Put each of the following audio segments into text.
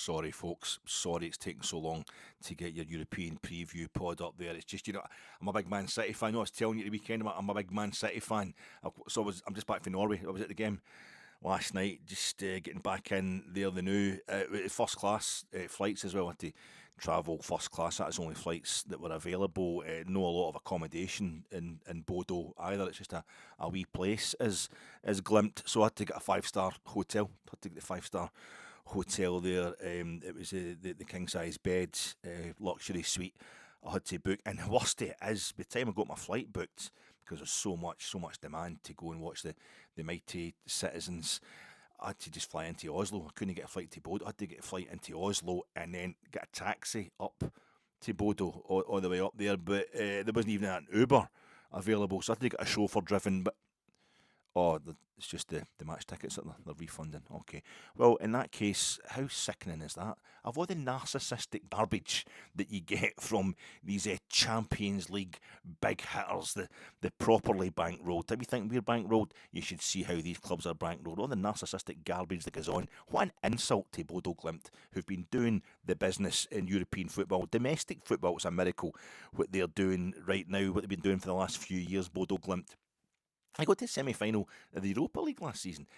Sorry, folks. Sorry it's taken so long to get your European preview pod up there. It's just, I'm a big Man City fan. I was telling you the weekend, I'm a big Man City fan. I'm just back from Norway. I was at the game last night, just getting back in there. The new first class flights as well. I had to travel first class. That's the only flights that were available. No a lot of accommodation in Bodo either. It's just a wee place as glimped. So I had to get a 5-star hotel. I had to get the 5-star hotel there. It was the king size bed, luxury suite I had to book. And the worst it is, by the time I got my flight booked, because there's so much demand to go and watch the mighty citizens, I had to just fly into Oslo. I couldn't get a flight to Bodo. I had to get a flight into Oslo and then get a taxi up to Bodo, all the way up there. But there wasn't even an Uber available, so I had to get a chauffeur driven. But it's just the match tickets that they're refunding. Okay. Well, in that case, how sickening is that? Of all the narcissistic garbage that you get from these Champions League big hitters, the properly bankrolled. If you think we're bankrolled, you should see how these clubs are bankrolled. All the narcissistic garbage that goes on. What an insult to Bodo Glimt, who've been doing the business in European football. Domestic football, it's a miracle what they're doing right now, what they've been doing for the last few years, Bodo Glimt. I got to the semi-final of the Europa League last season.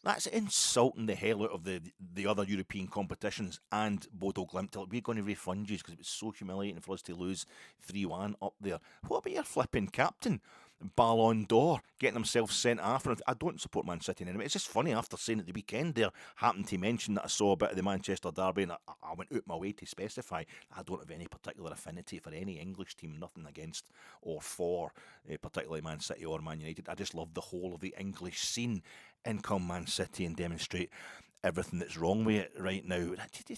That's insulting the hell out of the other European competitions and Bodo Glimt. We're going to refund you because it was so humiliating for us to lose 3-1 up there. What about your flipping captain, Ballon d'Or, getting himself sent off? I don't support Man City anyway. It's just funny, after saying at the weekend there, happened to mention that I saw a bit of the Manchester derby, and I went out my way to specify I don't have any particular affinity for any English team, nothing against or for particularly Man City or Man United. I just love the whole of the English scene. In come Man City and demonstrate everything that's wrong with it right now.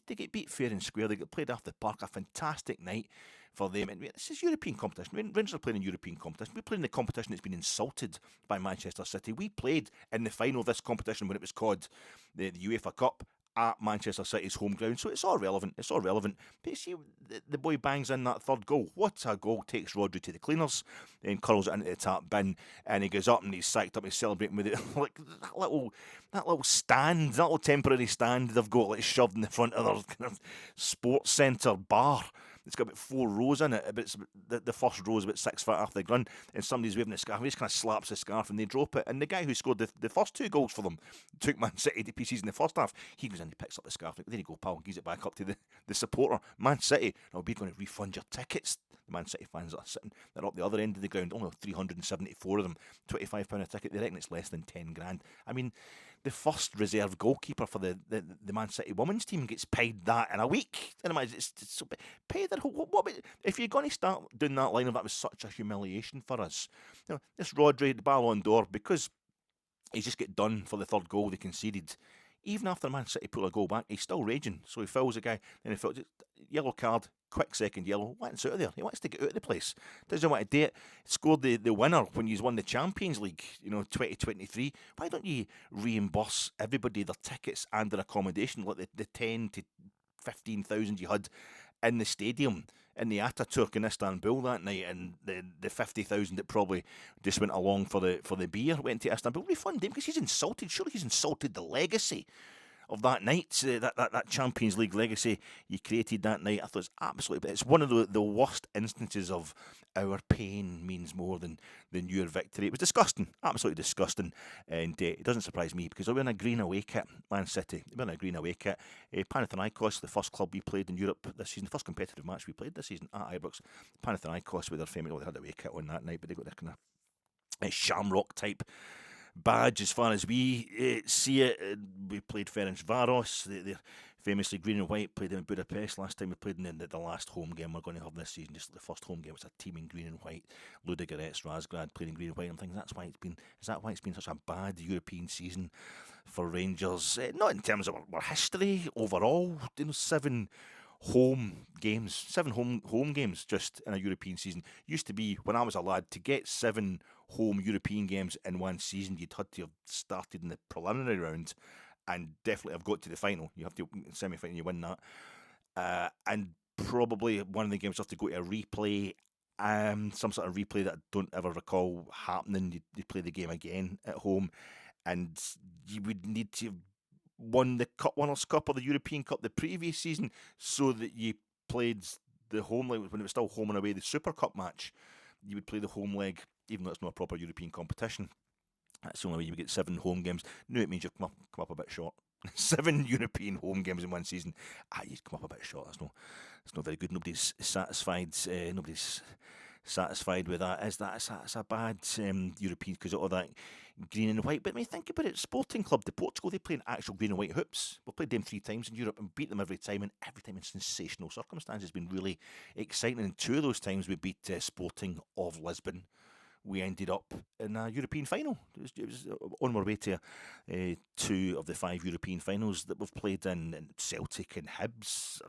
They get beat fair and square. They get played off the park. A fantastic night for them. And this is European competition. Rangers are playing in European competition. We're playing the competition that's been insulted by Manchester City. We played in the final of this competition when it was called the UEFA Cup at Manchester City's home ground, so it's all relevant. But you see, the boy bangs in that third goal. What a goal! Takes Rodri to the cleaners, then curls it into the tap bin, and he goes up and he's psyched up. He's celebrating with it like that little stand, that little temporary stand they've got like shoved in the front of their kind of sports centre bar. It's got about 4 rows in it, but it's the first row is about 6 foot off the ground, and somebody's waving a scarf. He just kind of slaps the scarf and they drop it. And the guy who scored the first 2 goals for them, took Man City to pieces in the first half. He goes in, he picks up the scarf. There you go, pal. Gives it back up to the supporter. Man City, we're going to refund your tickets. The Man City fans that are sitting, they're up the other end of the ground. Only 374 of them, £25 a ticket. They reckon it's less than 10 grand. I mean, the first reserve goalkeeper for the Man City women's team gets paid that in a week. And it's so paid. What if you're going to start doing that line of that was such a humiliation for us. This Rodri, the Ballon d'Or, because he's just get done for the third goal they conceded. Even after Man City put a goal back, he's still raging. So he fouls the guy, then he fouls yellow card, quick second yellow. Wants out of there. He wants to get out of the place. Doesn't want to do it. Scored the winner when you won the Champions League, 2023. Why don't you reimburse everybody their tickets and their accommodation, like the 10 to 15,000 you had in the stadium in the Ataturk in Istanbul that night, and the 50,000 that probably just went along for the beer went to Istanbul. Refund him because he's insulted. Surely he's insulted the legacy of that night, that Champions League legacy you created that night. I thought it's absolutely, it's one of the worst instances of our pain means more than your victory. It was disgusting, absolutely disgusting, and it doesn't surprise me because we're in a green away kit, Man City. We're in a green away kit. Panathinaikos, the first club we played in Europe this season, the first competitive match we played this season at Ibrox. Panathinaikos with their famous, they had away kit on that night, but they got their kind of shamrock type badge as far as we see it. We played Ferencvaros, they're famously green and white, played in Budapest last time. We played in the last home game we're going to have this season, just the first home game was a team in green and white. Ludogorets Razgrad playing in green and white. I'm thinking is that why it's been such a bad European season for Rangers? Not in terms of our history overall. 7 home games just in a European season. Used to be, when I was a lad, to get 7 home European games in one season, you'd had to have started in the preliminary round and definitely have got to the final. You have to semi-final, you win that, and probably one of the games you have to go to a replay, some sort of replay that I don't ever recall happening. You'd play the game again at home, and you would need to won the Cup Winners' Cup or the European Cup the previous season, so that you played the home leg when it was still home and away, the Super Cup match. You would play the home leg, even though it's not a proper European competition. That's the only way you would get 7 home games. No, it means you come up a bit short. 7 European home games in one season. You'd come up a bit short. That's not very good. Nobody's satisfied. Nobody's satisfied with that. It's a bad European because of all that green and white. But when you think about it, Sporting Club de Portugal, they play in actual green and white hoops. We've played them 3 times in Europe and beat them every time, and every time in sensational circumstances. It's been really exciting. And 2 of those times we beat Sporting of Lisbon. We ended up in a European final. It was on our way to 2 of the 5 European finals that we've played in, and Celtic and Hibs,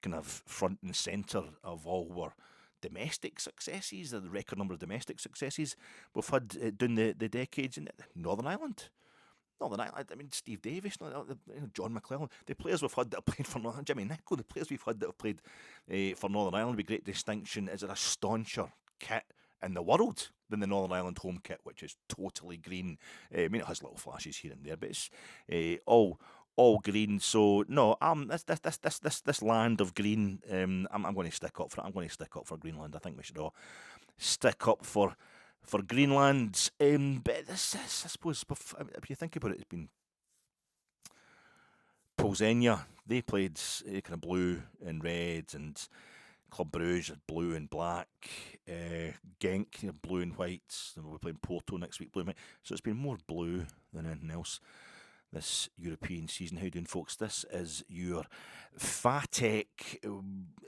kind of front and centre of all were domestic successes, the record number of domestic successes we've had during the decades in Northern Ireland. I mean, Steve Davis, John McClellan, the players we've had that have played for Northern, Jimmy Nicholl, the players we've had that have played for Northern Ireland with great distinction. Is there a stauncher kit in the world than the Northern Ireland home kit, which is totally green? I mean, it has little flashes here and there, but it's all green. So no, this land of green, I'm going to stick up for it. I'm going to stick up for Greenland. I think we should all stick up for Greenland. But this, I suppose, if you think about it, it's been Polzenia. They played kind of blue and red, and Club Brugge blue and black, Genk blue and white, and we're playing Porto next week, blue and white. So it's been more blue than anything else this European season. How you doing, folks? This is your FATEC.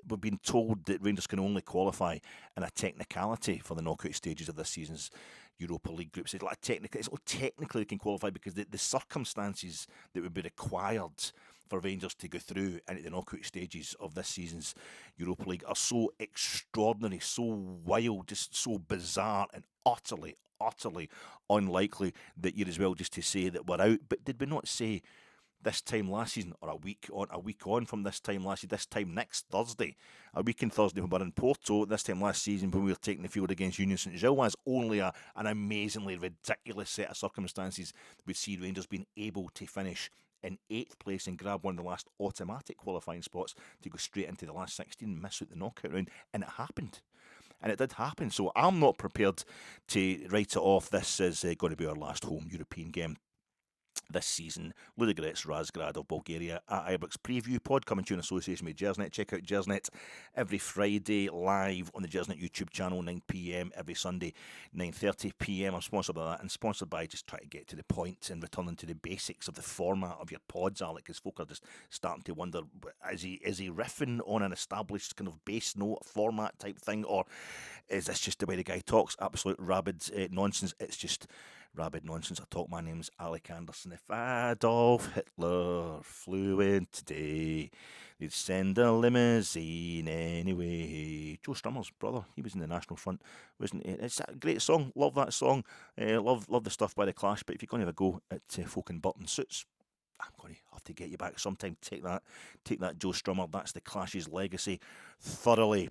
We've been told that Rangers can only qualify in a technicality for the knockout stages of this season's Europa League groups. It's like technically they can qualify because the circumstances that would be required for Rangers to go through into the knockout stages of this season's Europa League are so extraordinary, so wild, just so bizarre and utterly unlikely that you're as well just to say that we're out. But did we not say this time last season, or a week on from this time last year, this time next Thursday, a week in Thursday when we were in Porto, this time last season when we were taking the field against Union Saint-Gilloise, only an amazingly ridiculous set of circumstances would see Rangers being able to finish in 8th place and grab one of the last automatic qualifying spots to go straight into the last 16 and miss out the knockout round. And it happened. And it did happen. So I'm not prepared to write it off. This is going to be our last home European game this season. Ludogorets Razgrad of Bulgaria at Ibrox preview pod coming to you in association with Jersnet. Check out Jersnet every Friday live on the Jersnet YouTube channel, 9 p.m, every Sunday 9:30 p.m. I'm sponsored by that, and sponsored by just trying to get to the point and returning to the basics of the format of your pods, Alec, because folk are just starting to wonder, is he riffing on an established kind of bass note format type thing, or is this just the way the guy talks? Absolute rabid nonsense. It's just rabid nonsense. I talk. My name's Alec Anderson. If Adolf Hitler flew in today, they'd send a limousine anyway. Joe Strummer's brother, he was in the National Front, wasn't he? It's a great song. Love that song. Love the stuff by The Clash. But if you're going to have a go at folk in button suits, I'm going to have to get you back sometime. Take that, Joe Strummer. That's the Clash's legacy. Thoroughly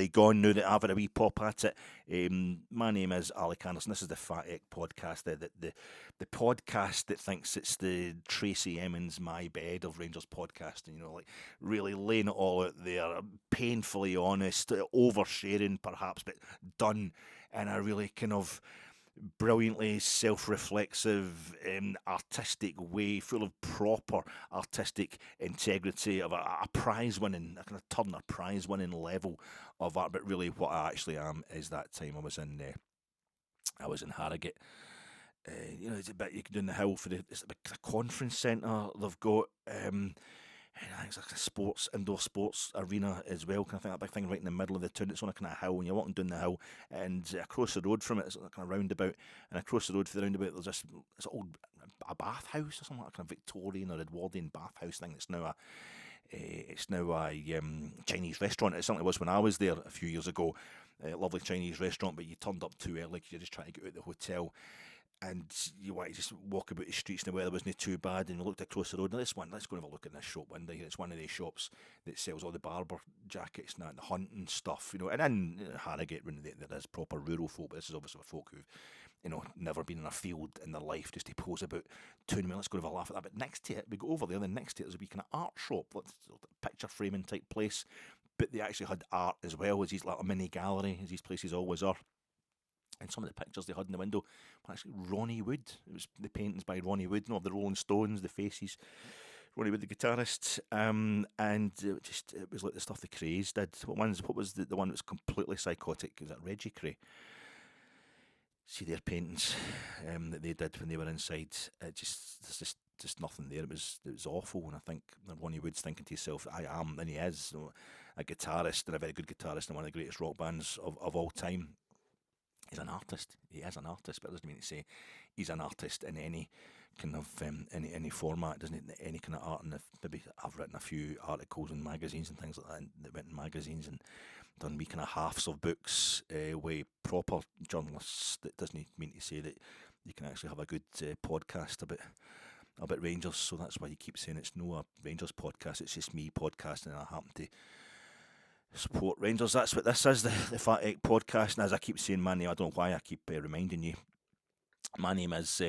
gone now that I've had a wee pop at it. My name is Alec Anderson. This is the FATEC podcast, the podcast that thinks it's the Tracy Emmons My Bed of Rangers podcasting. Like really laying it all out there, painfully honest, oversharing perhaps, but done in a really kind of brilliantly self-reflexive, artistic way, full of proper artistic integrity, of a prize-winning, a kind of Turner prize-winning level of art. But really, what I actually am is that time I was in Harrogate. It's a bit you can do in the hill for it's a big conference centre they've got. I think it's like a indoor sports arena as well. Kind of thing, that big thing right in the middle of the town. It's on a kind of hill, and you're walking down the hill, and across the road from it, it's like a kind of roundabout. And across the road for the roundabout, there's this old a bathhouse or something like a kind of Victorian or Edwardian bathhouse thing. It's now a Chinese restaurant. It certainly was when I was there a few years ago. Lovely Chinese restaurant, but you turned up too early because you're just trying to get out of the hotel. And you want to just walk about the streets and the weather wasn't too bad, and we looked across the road. Now let's go and have a look in this shop window here. It's one of these shops that sells all the barber jackets and the hunting stuff, And in Harrogate, there is proper rural folk, but this is obviously for folk who've never been in a field in their life, just to pose about 2 minutes, let's go have a laugh at that. But next to it, we go over there, then next to it, there's a wee kind of art shop, like picture framing type place. But they actually had art as well, as these like a mini gallery, as these places always are. And some of the pictures they had in the window were actually Ronnie Wood. It was the paintings by Ronnie Wood, of the Rolling Stones, the faces. Ronnie Wood, the guitarist, and it was like the stuff the Craze did. What was the one that was completely psychotic? Was that Reggie Cray? See their paintings that they did when they were inside. There's just nothing there. It was awful. And I think Ronnie Wood's thinking to himself, I am, and he is a guitarist, and a very good guitarist, and one of the greatest rock bands of all time. He's an artist. He is an artist, but it doesn't mean to say he's an artist in any kind of any format, doesn't it? Any kind of art. And maybe I've written a few articles in magazines and things like that that went in magazines and done wee kind of halves of books with proper journalists. That doesn't mean to say that you can actually have a good podcast about Rangers. So that's why you keep saying it's no a Rangers podcast. It's just me podcasting, and I happen to support Rangers. That's what this is, the Fat Egg podcast. And as I keep saying my name, I don't know why I keep reminding you, my name is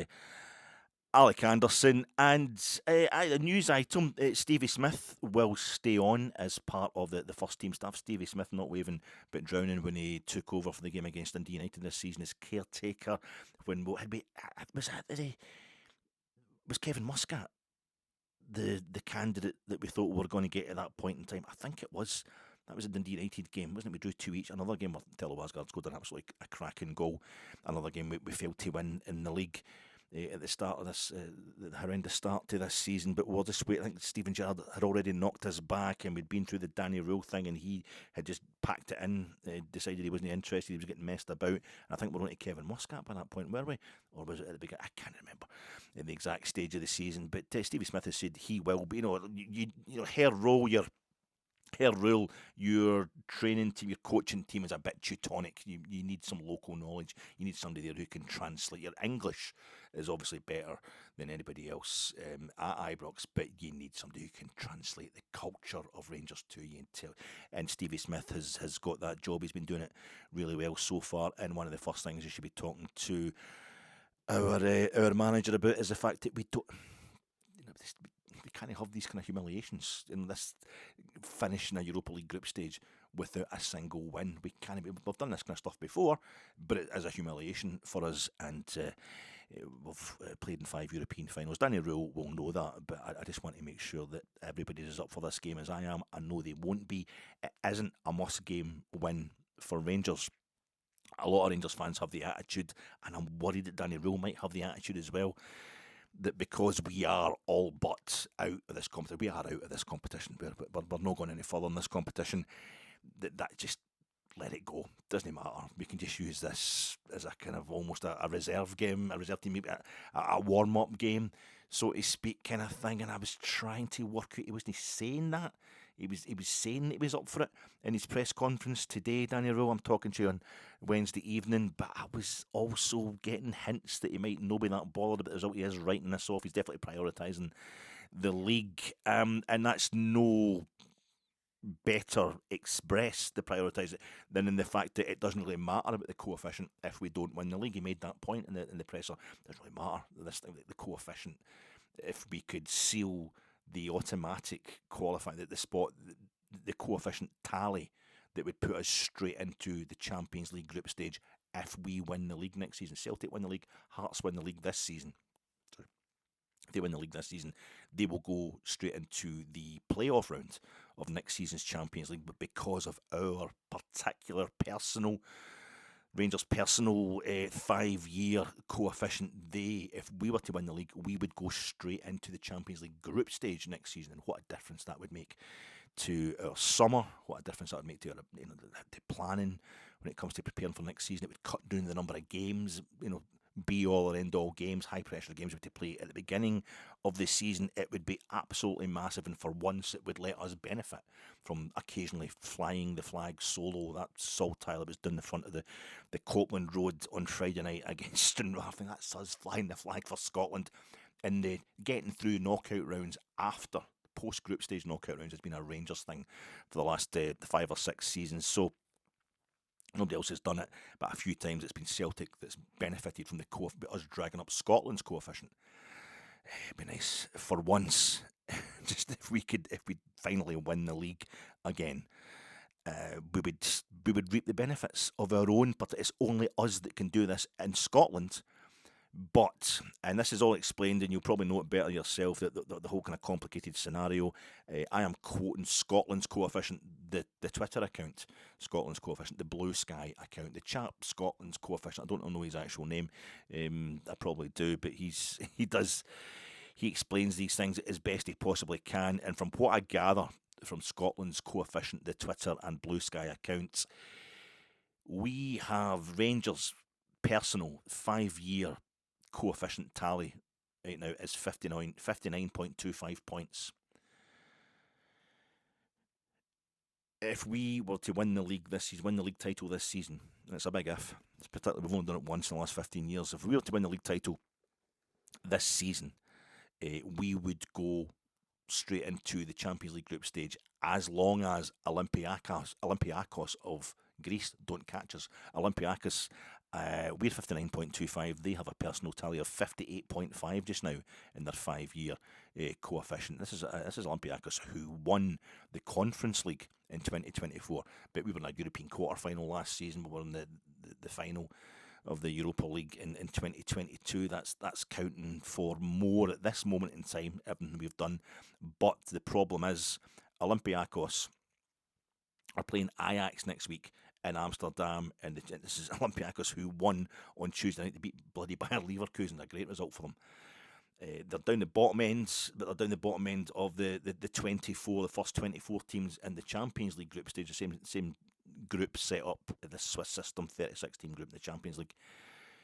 Alec Anderson, and a news item, Stevie Smith will stay on as part of the first team staff. Stevie Smith not waving but drowning when he took over for the game against Dundee United this season as caretaker. Was Kevin Muscat the candidate that we thought we were going to get at that point in time? I think it was. That was a Dundee United game, wasn't it? We drew 2 each. Another game where Razgrad scored an absolutely a cracking goal. Another game we failed to win in the league at the start of this, the horrendous start to this season. But we'll just wait. I think Steven Gerrard had already knocked us back, and we'd been through the Danny Röhl thing, and he had just packed it in, decided he wasn't interested, he was getting messed about. And I think we're on to Kevin Muscat by that point, were we? Or was it at the beginning? I can't remember in the exact stage of the season. But Stevie Smith has said he will be. Herr Röhl, your training team, your coaching team is a bit Teutonic. You need some local knowledge. You need somebody there who can translate. Your English is obviously better than anybody else at Ibrox, but you need somebody who can translate the culture of Rangers to you. And Stevie Smith has got that job. He's been doing it really well so far. And one of the first things you should be talking to our manager about is the fact that we don't. We can't have these kind of humiliations in this finishing a Europa League group stage without a single win. We can't. We've done this kind of stuff before, but it is a humiliation for us. And we've played in 5 European finals. Danny Röhl will know that, but I just want to make sure that everybody is up for this game as I am. I know they won't be. It isn't a must-game win for Rangers. A lot of Rangers fans have the attitude, and I'm worried that Danny Röhl might have the attitude as well, that because we are all but out of this competition, we are out of this competition, we're not going any further in this competition, that just let it go. Doesn't matter. We can just use this as a kind of almost a reserve game, a reserve team, maybe a warm-up game, so to speak, kind of thing. And I was trying to work out, he wasn't saying that. He was saying that he was up for it in his press conference today, Danny Röhl. I'm talking to you on Wednesday evening, but I was also getting hints that he might not be that bothered about the result. He is writing this off. He's definitely prioritising the league, and that's no better expressed to prioritise it than in the fact that it doesn't really matter about the coefficient if we don't win the league. He made that point in the presser. It doesn't really matter, this thing, the coefficient. If we could seal the automatic qualifying, the coefficient tally that would put us straight into the Champions League group stage if we win the league next season. Celtic win the league, Hearts win the league this season. Sorry. If they win the league this season, they will go straight into the playoff round of next season's Champions League. But because of our particular Rangers' personal 5-year coefficient, if we were to win the league, we would go straight into the Champions League group stage next season. And what a difference that would make to our summer, what a difference that would make to our, the planning when it comes to preparing for next season. It would cut down the number of games, be all or end all games, high pressure games we have to play at the beginning of the season. It would be absolutely massive, and for once it would let us benefit from occasionally flying the flag solo. That Saltile that was down the front of the Copeland Road on Friday night against Stranraer, I think that's us flying the flag for Scotland. And the getting through knockout rounds after post-group stage knockout rounds has been a Rangers thing for the last 5 or 6 seasons. So Nobody else has done it, but a few times it's been Celtic that's benefited from us dragging up Scotland's coefficient. It'd be nice for once, just if we finally win the league again. We would reap the benefits of our own, but it's only us that can do this in Scotland. But, and this is all explained, and you'll probably know it better yourself, that the whole kind of complicated scenario. I am quoting Scotland's Coefficient, the Twitter account, Scotland's Coefficient, the Blue Sky account, the chap Scotland's Coefficient. I don't know his actual name. I probably do, but he explains these things as best he possibly can. And from what I gather from Scotland's Coefficient, the Twitter and Blue Sky accounts, we have Rangers' personal 5-year coefficient tally right now is 59.25 points. If we were to win the league this season, win the league title this season, and it's a big if, it's particularly we've only done it once in the last 15 years. If we were to win the league title this season, we would go straight into the Champions League group stage as long as Olympiakos of Greece don't catch us. Olympiakos, we're 59.25. They have a personal tally of 58.5 just now in their 5-year coefficient. This is Olympiakos who won the Conference League in 2024, but we were in a European quarter-final last season. We were in the final of the Europa League in 2022. That's counting for more at this moment in time, everything we've done. But the problem is Olympiakos are playing Ajax next week in Amsterdam, and this is Olympiakos who won on Tuesday night to beat bloody Bayer Leverkusen. A great result for them. They're down the bottom ends, but they're down the bottom end of the 24, the first 24 teams in the Champions League group stage, the same group set up, the Swiss system, 36-team group in the Champions League.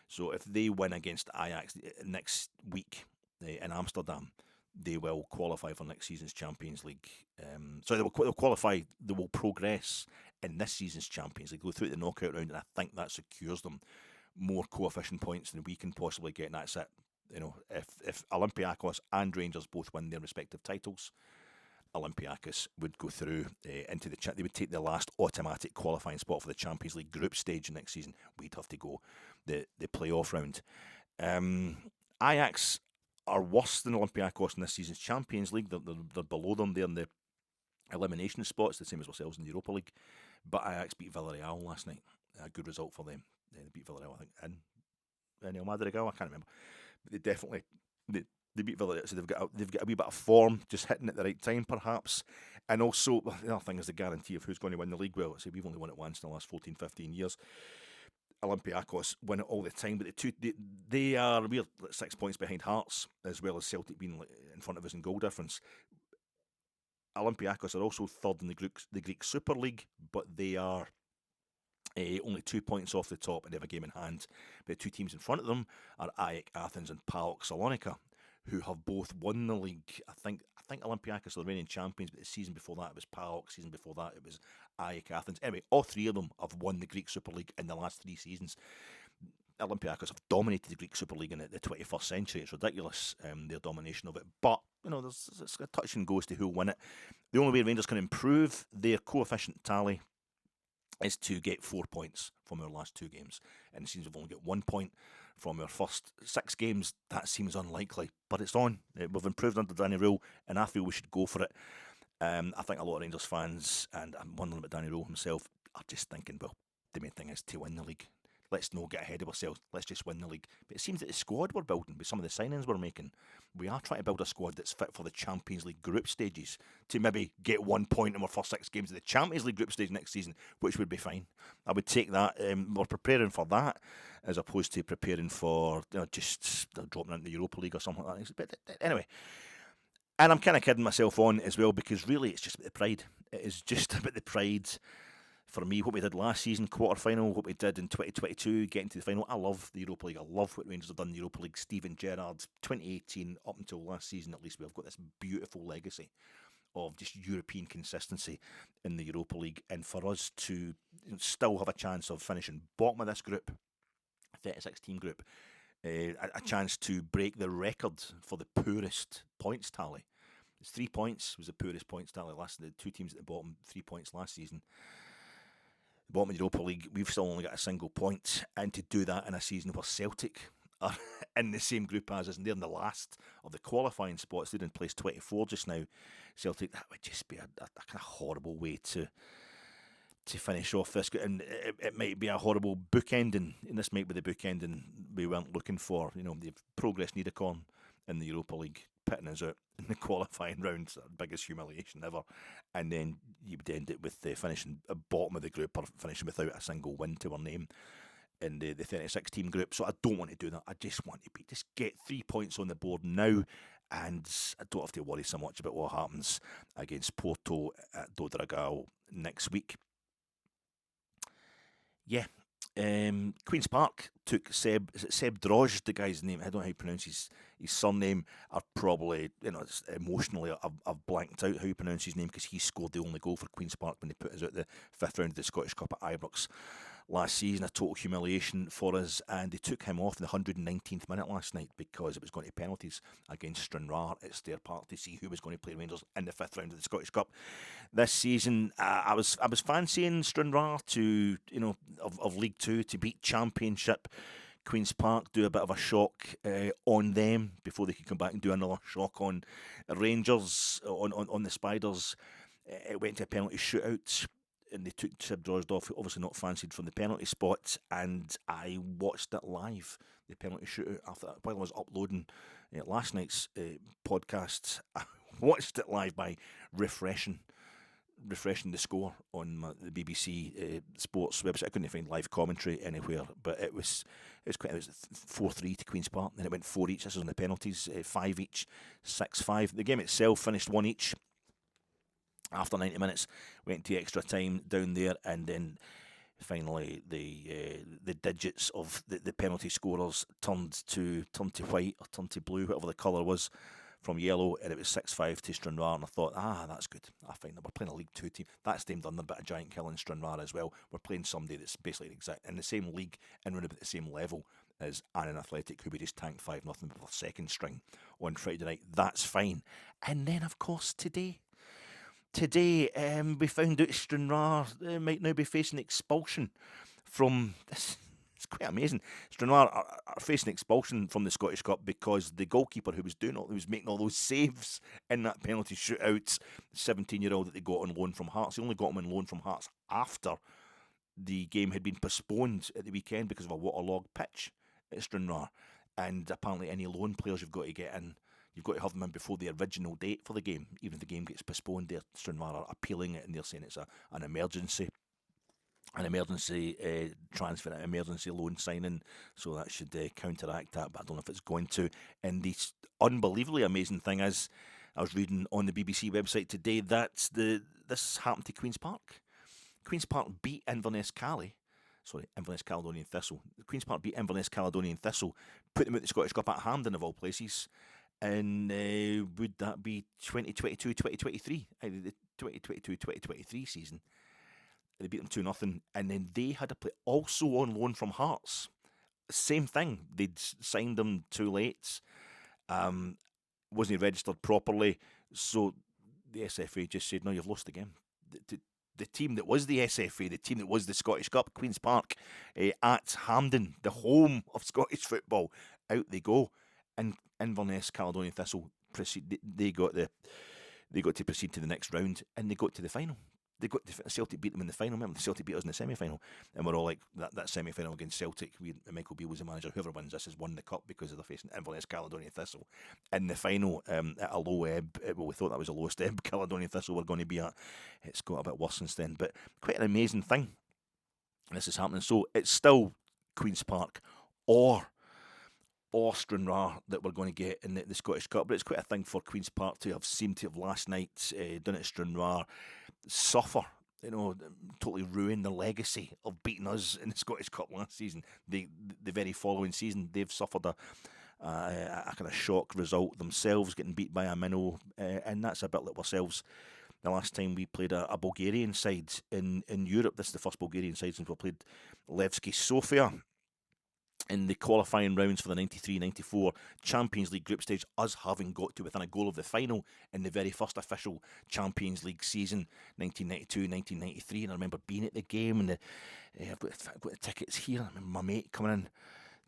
So if they win against Ajax next week in Amsterdam, they will qualify for next season's Champions League. So they'll qualify, they will progress in this season's Champions League, go through the knockout round, and I think that secures them more coefficient points than we can possibly get, and that's it. You know, if Olympiakos and Rangers both win their respective titles, Olympiakos would go through into they would take the last automatic qualifying spot for the Champions League group stage next season. We'd have to go the playoff round. Ajax are worse than Olympiakos in this season's Champions League. They're below them. They're in the elimination spots, the same as ourselves in the Europa League. But Ajax beat Villarreal last night. A good result for them. They beat Villarreal, I think, in El Madrigal. I can't remember. They definitely they beat Villarreal, so they've got a wee bit of form, just hitting at the right time, perhaps. And also, the other thing is the guarantee of who's going to win the league. Well, so we've only won it once in the last 14, 15 years. Olympiakos win it all the time, but we're 6 points behind Hearts, as well as Celtic being in front of us in goal difference. Olympiakos are also third in the Greek Super League, but they are only 2 points off the top, and they have a game in hand. The two teams in front of them are AEK Athens and PAOK Salonika, who have both won the league. I think Olympiakos are the reigning champions, but the season before that it was PAOK, season before that it was AEK Athens. Anyway, all three of them have won the Greek Super League in the last 3 seasons. Olympiakos have dominated the Greek Super League in the 21st century. It's ridiculous, their domination of it. But, it's a touch and go as to who'll win it. The only way Rangers can improve their coefficient tally is to get 4 points from our last 2 games. And it seems we've only got 1 point from our first 6 games. That seems unlikely, but it's on. We've improved under Danny Röhl, and I feel we should go for it. I think a lot of Rangers fans, and I'm wondering about Danny Röhl himself, are just thinking, well, the main thing is to win the league. Let's not get ahead of ourselves. Let's just win the league. But it seems that the squad we're building, with some of the signings we're making, we are trying to build a squad that's fit for the Champions League group stages to maybe get 1 point in our first 6 games of the Champions League group stage next season, which would be fine. I would take that. We're preparing for that as opposed to preparing for just dropping into the Europa League or something like that. But anyway, and I'm kind of kidding myself on as well, because really it's just about the pride. It is just about the pride. For me, what we did last season, quarter-final, what we did in 2022, getting to the final. I love the Europa League. I love what Rangers have done in the Europa League. Steven Gerrard, 2018, up until last season at least, we've got this beautiful legacy of just European consistency in the Europa League. And for us to still have a chance of finishing bottom of this group, 36-team group, a chance to break the record for the poorest points tally. It's 3 points was the poorest points tally last. The 2 teams at the bottom, 3 points last season. the bottom of the Europa League, we've still only got a single point, and to do that in a season where Celtic are in the same group as us, and they're in the last of the qualifying spots. They're in place 24 just now. Celtic, that would just be a kind of horrible way to finish off this, and it might be a horrible bookending, and this might be the bookending we weren't looking for. You know, they've Progress Niederkorn in the Europa League, pitting us out in the qualifying rounds, the biggest humiliation ever, and then you would end it with finishing at bottom of the group, or finishing without a single win to our name in the 36-team group. So I don't want to do that. I just want to just get 3 points on the board now, and I don't have to worry so much about what happens against Porto at Dodragal next week. Yeah. Queen's Park took Seb Drozd, the guy's name. I don't know how you pronounce his surname. I've probably, emotionally, I've blanked out how you pronounce his name, because he scored the only goal for Queen's Park when they put us out the 5th round of the Scottish Cup at Ibrox last season. A total humiliation for us, and they took him off in the 119th minute last night because it was going to penalties against Stranraer at Stair Park to see who was going to play Rangers in the 5th round of the Scottish Cup this season. I was fancying Stranraer to, of League Two, to beat Championship Queen's Park, do a bit of a shock on them before they could come back and do another shock on Rangers, on the Spiders. It went to a penalty shootout, and they took Seb Drozd off, obviously not fancied from the penalty spot, and I watched it live, the penalty shootout, while I was uploading last night's podcast. I watched it live by refreshing the score on the BBC Sports website. I couldn't find live commentary anywhere, but it was 4-3 to Queen's Park, then it went 4 each. This was on the penalties, 5 each, 6-5. The game itself finished 1 each. After 90 minutes, went to extra time down there, and then finally the digits of the penalty scorers turned to white, or turned to blue, whatever the colour was, from yellow, and it was 6-5 to Stranraer, and I thought, that's good. I find that we're playing a League Two team. That's them done a bit of giant killing Stranraer as well. We're playing somebody that's basically in the same league and running about the same level as Annan Athletic, who we just tanked 5-0 with their second string on Friday night. That's fine. And then, of course, today, we found out Stranraer might now be facing expulsion from this. It's quite amazing. Stranraer are facing expulsion from the Scottish Cup because the goalkeeper who was making all those saves in that penalty shootout, 17-year-old that they got on loan from Hearts. They only got him on loan from Hearts after the game had been postponed at the weekend because of a waterlogged pitch at Stranraer. And apparently any loan players you've got to get in, you've got to have them in before the original date for the game. Even if the game gets postponed, Stranraer are appealing it, and they're saying it's an emergency transfer, an emergency loan signing, so that should counteract that, but I don't know if it's going to. And the unbelievably amazing thing is, I was reading on the BBC website today that this happened to Queen's Park. Queen's Park beat Inverness Caledonian Thistle. Queen's Park beat Inverness Caledonian Thistle, put them out the Scottish Cup at Hampden of all places. And would that be 2022-2023? The 2022-2023 season. They beat them 2-0, and then they had a play also on loan from Hearts. Same thing. They'd signed them too late. Wasn't registered properly, so the SFA just said, no, you've lost the game. The team that was the SFA, the team that was the Scottish Cup, Queen's Park, at Hampden, the home of Scottish football, out they go. And Inverness Caledonian Thistle they got to proceed to the next round, and they got to the final. Celtic beat them in the final. Remember, Celtic beat us in the semi-final, and we're all like, that semi-final against Celtic, Michael Beale was the manager, whoever wins this has won the cup, because they're facing Inverness Caledonian Thistle in the final at a low ebb. Well, we thought that was the lowest ebb Caledonian Thistle were going to be at. It's got a bit worse since then, but quite an amazing thing this is happening. So it's still Queen's Park or Stranraer that we're going to get in the Scottish Cup, but it's quite a thing for Queen's Park to have seemed to have last night done it at Stranraer, suffer, totally ruin the legacy of beating us in the Scottish Cup last season. The very following season, they've suffered a kind of shock result themselves, getting beat by a minnow, and that's a bit like ourselves. The last time we played a Bulgarian side in Europe, this is the first Bulgarian side since we played Levski Sofia in the qualifying rounds for the 93-94 Champions League group stage, us having got to within a goal of the final in the very first official Champions League season, 1992-1993. And I remember being at the game, and I've got the tickets here. I remember my mate coming in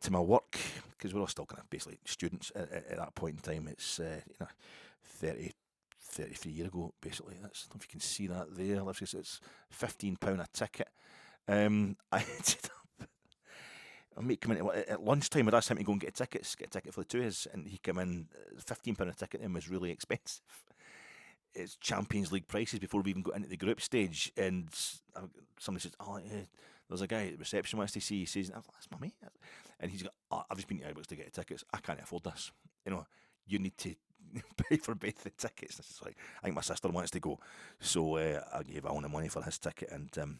to my work, because we're all still kind of basically students at that point in time. It's 33 years ago, basically. That's, I don't know if you can see that there. It's £15 a ticket. I ended up, my mate came in at lunchtime. I'd asked him to go and get a ticket for the two of us, and he came in. £15 a ticket to him was really expensive. It's Champions League prices before we even got into the group stage. And somebody says, "Oh, yeah, there's a guy at the reception wants to see." He says, "That's my mate," and he's got, "I've just been to Ibrox to get tickets. I can't afford this. You need to pay for both the tickets." This is like, I think my sister wants to go, so I gave Alan the money for his ticket, and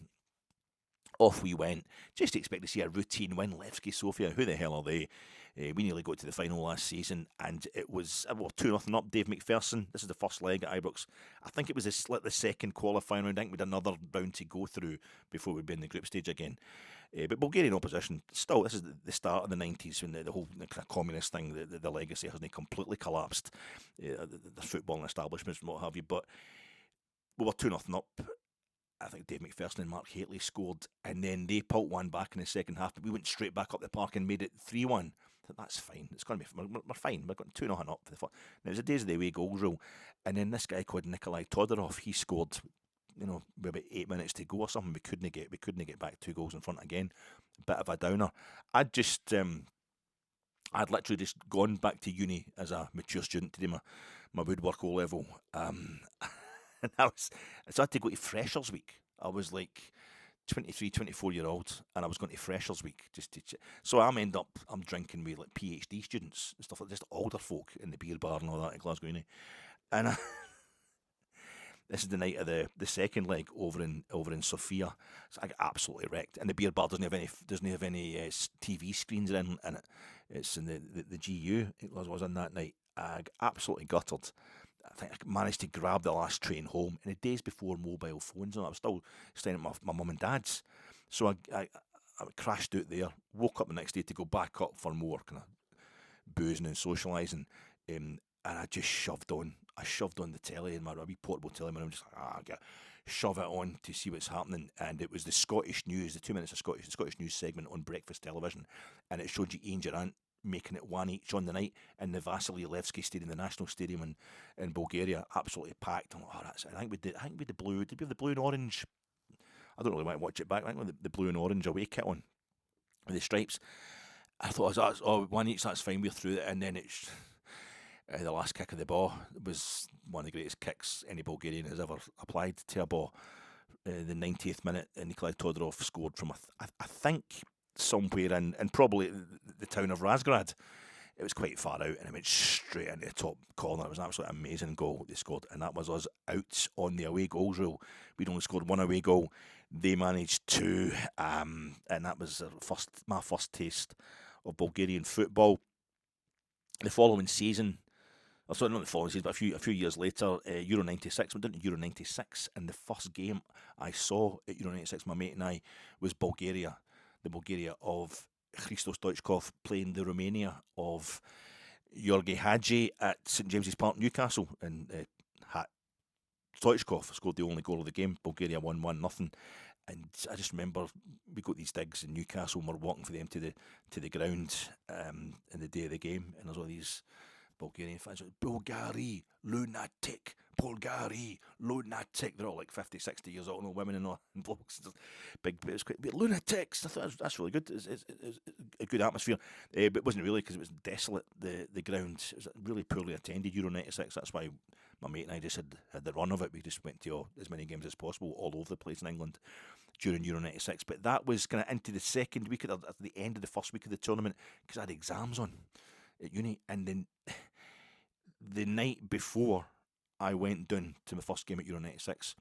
off we went. Just to expect to see a routine win. Levski Sofia, who the hell are they? We nearly got to the final last season, and it was 2-0 up. Dave McPherson. This is the first leg at Ibrox. I think it was the second qualifying round. I think we had another round to go through before we'd be in the group stage again. But Bulgarian opposition, still, this is the start of the 90s, when the whole kind of communist thing, the legacy hasn't completely collapsed, the footballing establishments and what have you. But we were 2-0 up. I think Dave McPherson and Mark Haitley scored, and then they pulled one back in the second half, but we went straight back up the park and made it 3-1. That's fine. It's going to be, we're fine. We're going 2-0 up for the first. Now, it was the days of the away goals rule, and then this guy called Nikolai Todorov, he scored, with about 8 minutes to go or something. We couldn't get back 2 goals in front again. Bit of a downer. I'd literally just gone back to uni as a mature student to do my woodwork O level. And so I had to go to Freshers Week. I was like 23, 24-year-old, and I was going to Freshers Week just to. So I'm drinking with like PhD students and stuff like just older folk in the beer bar and all that at Glasgow Uni, and this is the night of the second leg over in Sofia. So I got absolutely wrecked, and the beer bar doesn't have any TV screens in it. It's in the GU. It was on that night. I got absolutely gutted. I think I managed to grab the last train home in the days before mobile phones, and I was still staying at my mum and dad's. So I crashed out there, woke up the next day to go back up for more kind of boozing and socialising, and I just shoved on. I shoved on the telly in my wee portable telly, and I'm just like, shove it on to see what's happening. And it was the Scottish news, the 2 minutes of the Scottish news segment on breakfast television, and it showed you Ian Durrant making it 1 each on the night in the Vasily Levski Stadium, the national stadium in Bulgaria, absolutely packed. I'm like, that's it. I think we did the blue. Did we have the blue and orange? I don't really want to watch it back. I think we had the blue and orange away kit on with the stripes. I thought, 1 each, that's fine. We're through it, and then it's the last kick of the ball was one of the greatest kicks any Bulgarian has ever applied to a ball. The 90th minute, and Nikolai Todorov scored from I think somewhere in probably the town of Razgrad. It was quite far out, and it went straight into the top corner. It was an absolutely amazing goal they scored, and that was us out on the away goals rule. We'd only scored 1 away goal. They managed 2, and that was my first taste of Bulgarian football. The following season, sorry, not the following season, but a few years later, Euro 96. We went into Euro 96, and the first game I saw at Euro 96, my mate and I, was Bulgaria. The Bulgaria of Christos Stoichkov playing the Romania of Gheorghe Hagi at St James's Park, Newcastle, and Stoichkov scored the only goal of the game. Bulgaria won 1-0, and I just remember we got these digs in Newcastle, and we're walking for them to the ground in the day of the game, and there's all these Bulgarian fans like, Bulgari Lunatic, Bulgari Lunatic. They're all like 50, 60 years old, no women and blokes. Big, it was quite lunatics. I thought that's really good. It's a good atmosphere, but it wasn't really, because it was desolate. The ground, it was really poorly attended. Euro 96. That's why my mate and I just had the run of it. We just went to as many games as possible all over the place in England during Euro 96. But that was kind of into the second week, at the end of the first week of the tournament, because I had exams on at uni, and then the night before I went down to my first game at Euro 96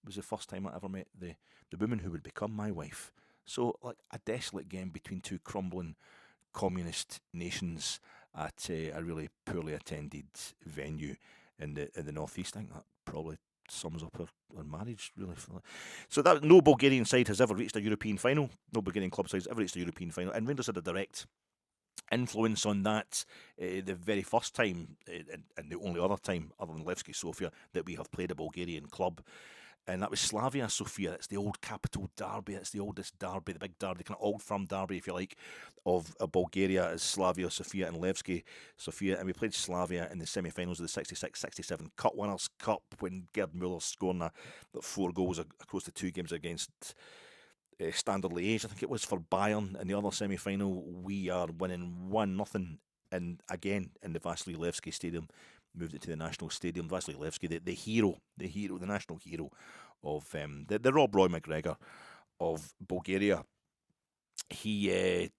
was the first time I ever met the woman who would become my wife. So, like, a desolate game between 2 crumbling communist nations at a really poorly attended venue in the northeast. I think that probably sums up our marriage, really. So that no Bulgarian side has ever reached a European final. No Bulgarian club side has ever reached a European final. And Rangers had a direct influence on that. The very first time, and the only other time, other than Levski Sofia, that we have played a Bulgarian club. And that was Slavia Sofia. It's the old capital derby. It's the oldest derby, the big derby, the kind of old firm derby, if you like, of Bulgaria, is Slavia Sofia and Levski Sofia. And we played Slavia in the semi-finals of the 66-67 Cup Winners' Cup when Gerd Muller scoring 4 goals across the 2 games against Standard Liège, I think it was, for Bayern. In the other semi-final, we are winning 1-0. And again, in the Vasily Levski Stadium, moved it to the National Stadium. Vasily Levski, the national hero of the Rob Roy McGregor of Bulgaria. David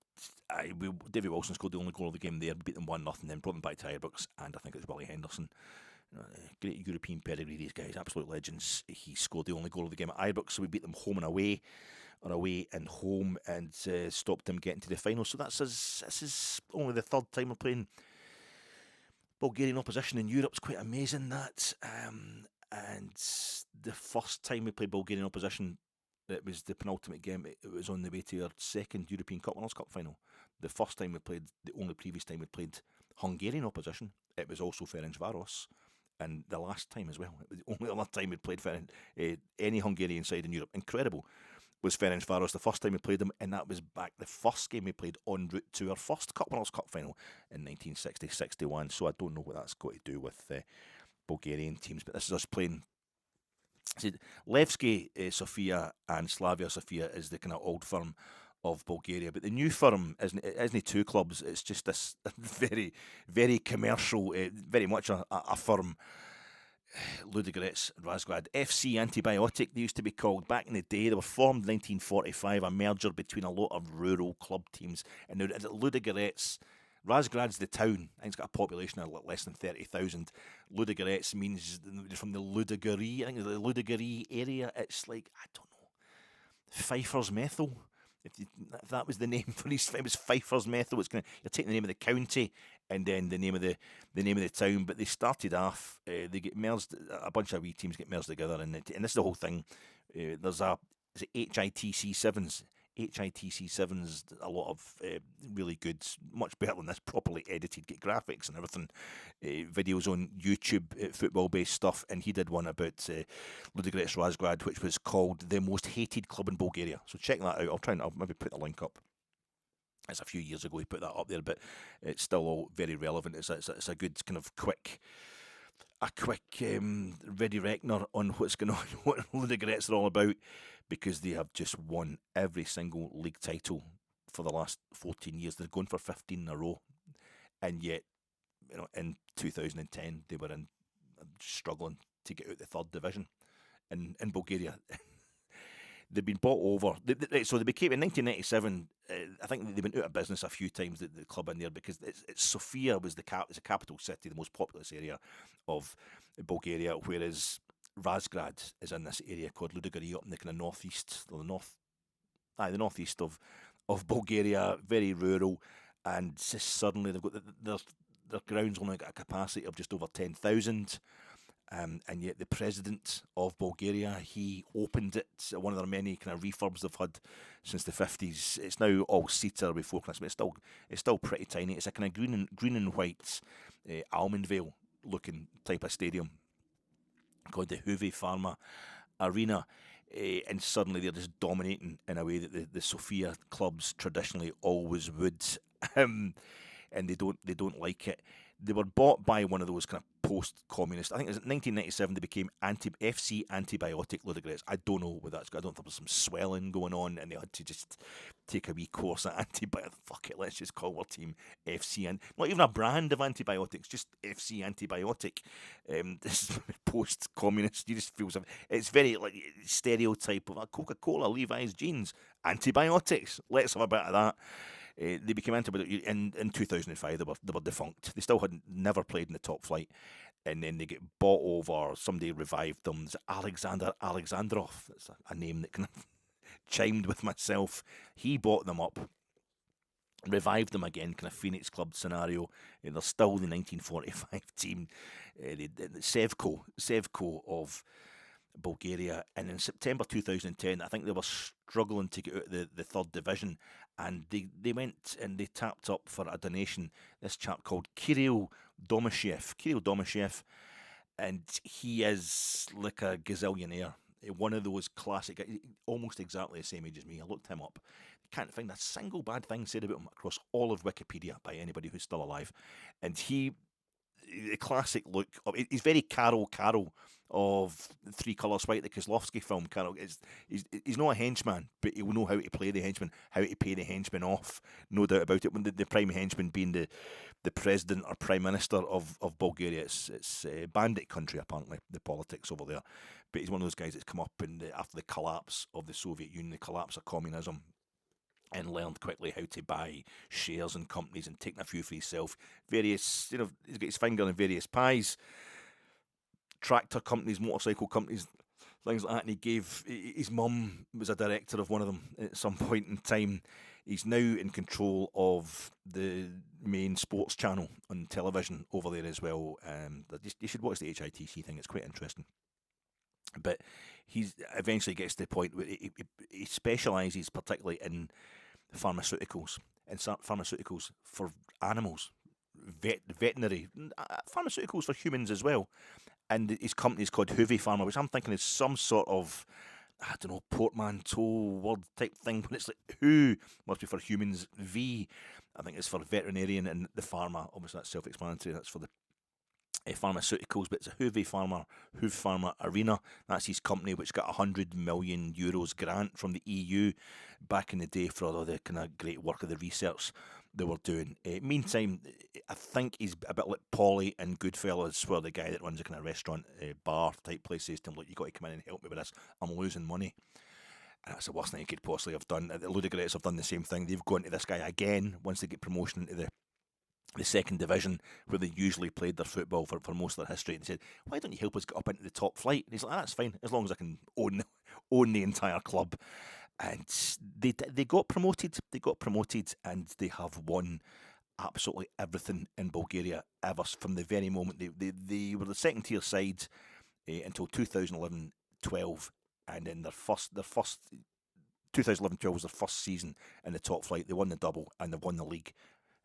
Wilson scored the only goal of the game there, beat them 1-0, then brought them back to Ibrox, and I think it was Willie Henderson. Great European pedigree, these guys, absolute legends. He scored the only goal of the game at Ibrox, so we beat them home and away, and home, and stopped them getting to the final. So this is only the 3rd time we're playing Bulgarian opposition in Europe. It's quite amazing that. And the first time we played Bulgarian opposition, it was the penultimate game. It was on the way to our 2nd European Cup Winners' Cup final. The first time we played, the only previous time we played Hungarian opposition, it was also Ferencváros. And the last time as well, it was the only other time we'd played any Hungarian side in Europe. Incredible. Was Ferencváros the first time we played them, and that was back the first game we played en route to our first Cup Winners' Cup final in 1960-61. So I don't know what that's got to do with Bulgarian teams, but this is us playing. See, Levski Sofia and Slavia Sofia is the kind of old firm of Bulgaria, but the new firm isn't 2 clubs. It's just this very, very commercial, very much a firm. Ludogorets Razgrad, FC Antibiotic, they used to be called back in the day. They were formed in 1945, a merger between a lot of rural club teams. And now Ludogorets, Razgrad's the town. I think it's got a population of less than 30,000. Ludogorets means from the Ludogorets, I think the Ludogorets area. It's like, I don't know, Pfeiffer's Methyl. If that was the name for it was Pfeiffer's Methyl. You're taking the name of the county and then the name of the town. But they started off, they get merged. A bunch of wee teams get merged together, and this is the whole thing. There's HITC sevens. HITC sevens, a lot of really good, much better than this, properly edited, get graphics and everything. Videos on YouTube, football-based stuff, and he did one about Ludogorets Razgrad, which was called The Most Hated Club in Bulgaria. So check that out. I'll maybe put the link up. It's a few years ago he put that up there, but it's still all very relevant. It's a good kind of quick ready reckoner on what's going on, what Ludogorets are all about, because they have just won every single league title for the last 14 years. They're going for 15 in a row, and yet, in 2010 they were struggling to get out the 3rd division in Bulgaria. They've been bought over. So they became, in 1997, I think they went out of business a few times, the club in there, because it's Sofia was it's a capital city, the most populous area of Bulgaria, whereas Razgrad is in this area called Ludogorets, up in the kind of northeast, or the northeast of Bulgaria, very rural, and just suddenly they've got their grounds only got a capacity of just over 10,000. And yet the president of Bulgaria, he opened it, one of their many kind of refurbs they've had since the 50s. It's now all seater with forecast, but it's still pretty tiny. It's a kind of green and white almond veil looking type of stadium called the Huve Pharma Arena. And suddenly they're just dominating in a way that the Sofia clubs traditionally always would. And they don't like it. They were bought by one of those kind of post-communist. I think it was in 1997 they became FC Antibiotic Ludogorets. I don't know what that's got. I don't think there was some swelling going on, and they had to just take a wee course at antibiotic. Fuck it, let's just call our team FC. And not even a brand of antibiotics, just FC Antibiotic. This is post-communist. You just feel something. It's very like stereotype of a Coca-Cola, Levi's jeans, antibiotics. Let's have a bit of that. They became antibiotic in 2005. They were defunct. They still had never played in the top flight, and then they get bought over. Somebody revived them. It's Alexander Alexandrov. That's a name that kind of chimed with myself. He bought them up, revived them again, kind of Phoenix Club scenario. They're still the 1945 team. Sevco of Bulgaria. And in September 2010, I think they were struggling to get out of the third division, and they went and they tapped up for a donation. This chap called Kirill Domashev, and he is like a gazillionaire. One of those classic, almost exactly the same age as me. I looked him up. Can't find a single bad thing said about him across all of Wikipedia by anybody who's still alive. And the classic look he's very Carol of Three Colours White, the Kozlovsky film. Carol he's not a henchman, but he'll know how to play the henchman, how to pay the henchman off, no doubt about it. When the prime henchman being the president or prime minister of Bulgaria, it's bandit country apparently, the politics over there. But he's one of those guys that's come up after the collapse of the Soviet Union, the collapse of communism, and learned quickly how to buy shares in companies and taking a few for himself. He's got his finger in various pies, tractor companies, motorcycle companies, things like that. And his mum was a director of one of them at some point in time. He's now in control of the main sports channel on television over there as well. You should watch the HITC thing, it's quite interesting. But he eventually gets to the point where he specialises particularly in pharmaceuticals, for animals, veterinary pharmaceuticals for humans as well. And his company is called Huvi Pharma, which I'm thinking is some sort of, I don't know, portmanteau word type thing. But it's like who must be for humans, V I think it's for veterinarian, and the pharma, obviously that's self-explanatory, that's for the pharmaceuticals. But it's a Huv Pharma Arena. That's his company, which got €100 million grant from the EU back in the day for all the kind of great work of the research they were doing. Meantime, I think he's a bit like Polly in Goodfellas, where the guy that runs a kind of restaurant, bar type place says to him, "Look, you got to come in and help me with this. I'm losing money." And that's the worst thing he could possibly have done. The Ludogorets have done the same thing. They've gone to this guy again once they get promotion into the second division, where they usually played their football for most of their history, and said, "Why don't you help us get up into the top flight?" And he's like, "That's fine, as long as I can own the entire club." And they got promoted. And they have won absolutely everything in Bulgaria ever from the very moment they were the second tier side until 2011-12, and in their first 2011-12 was their first season in the top flight. They won the double and they've won the league,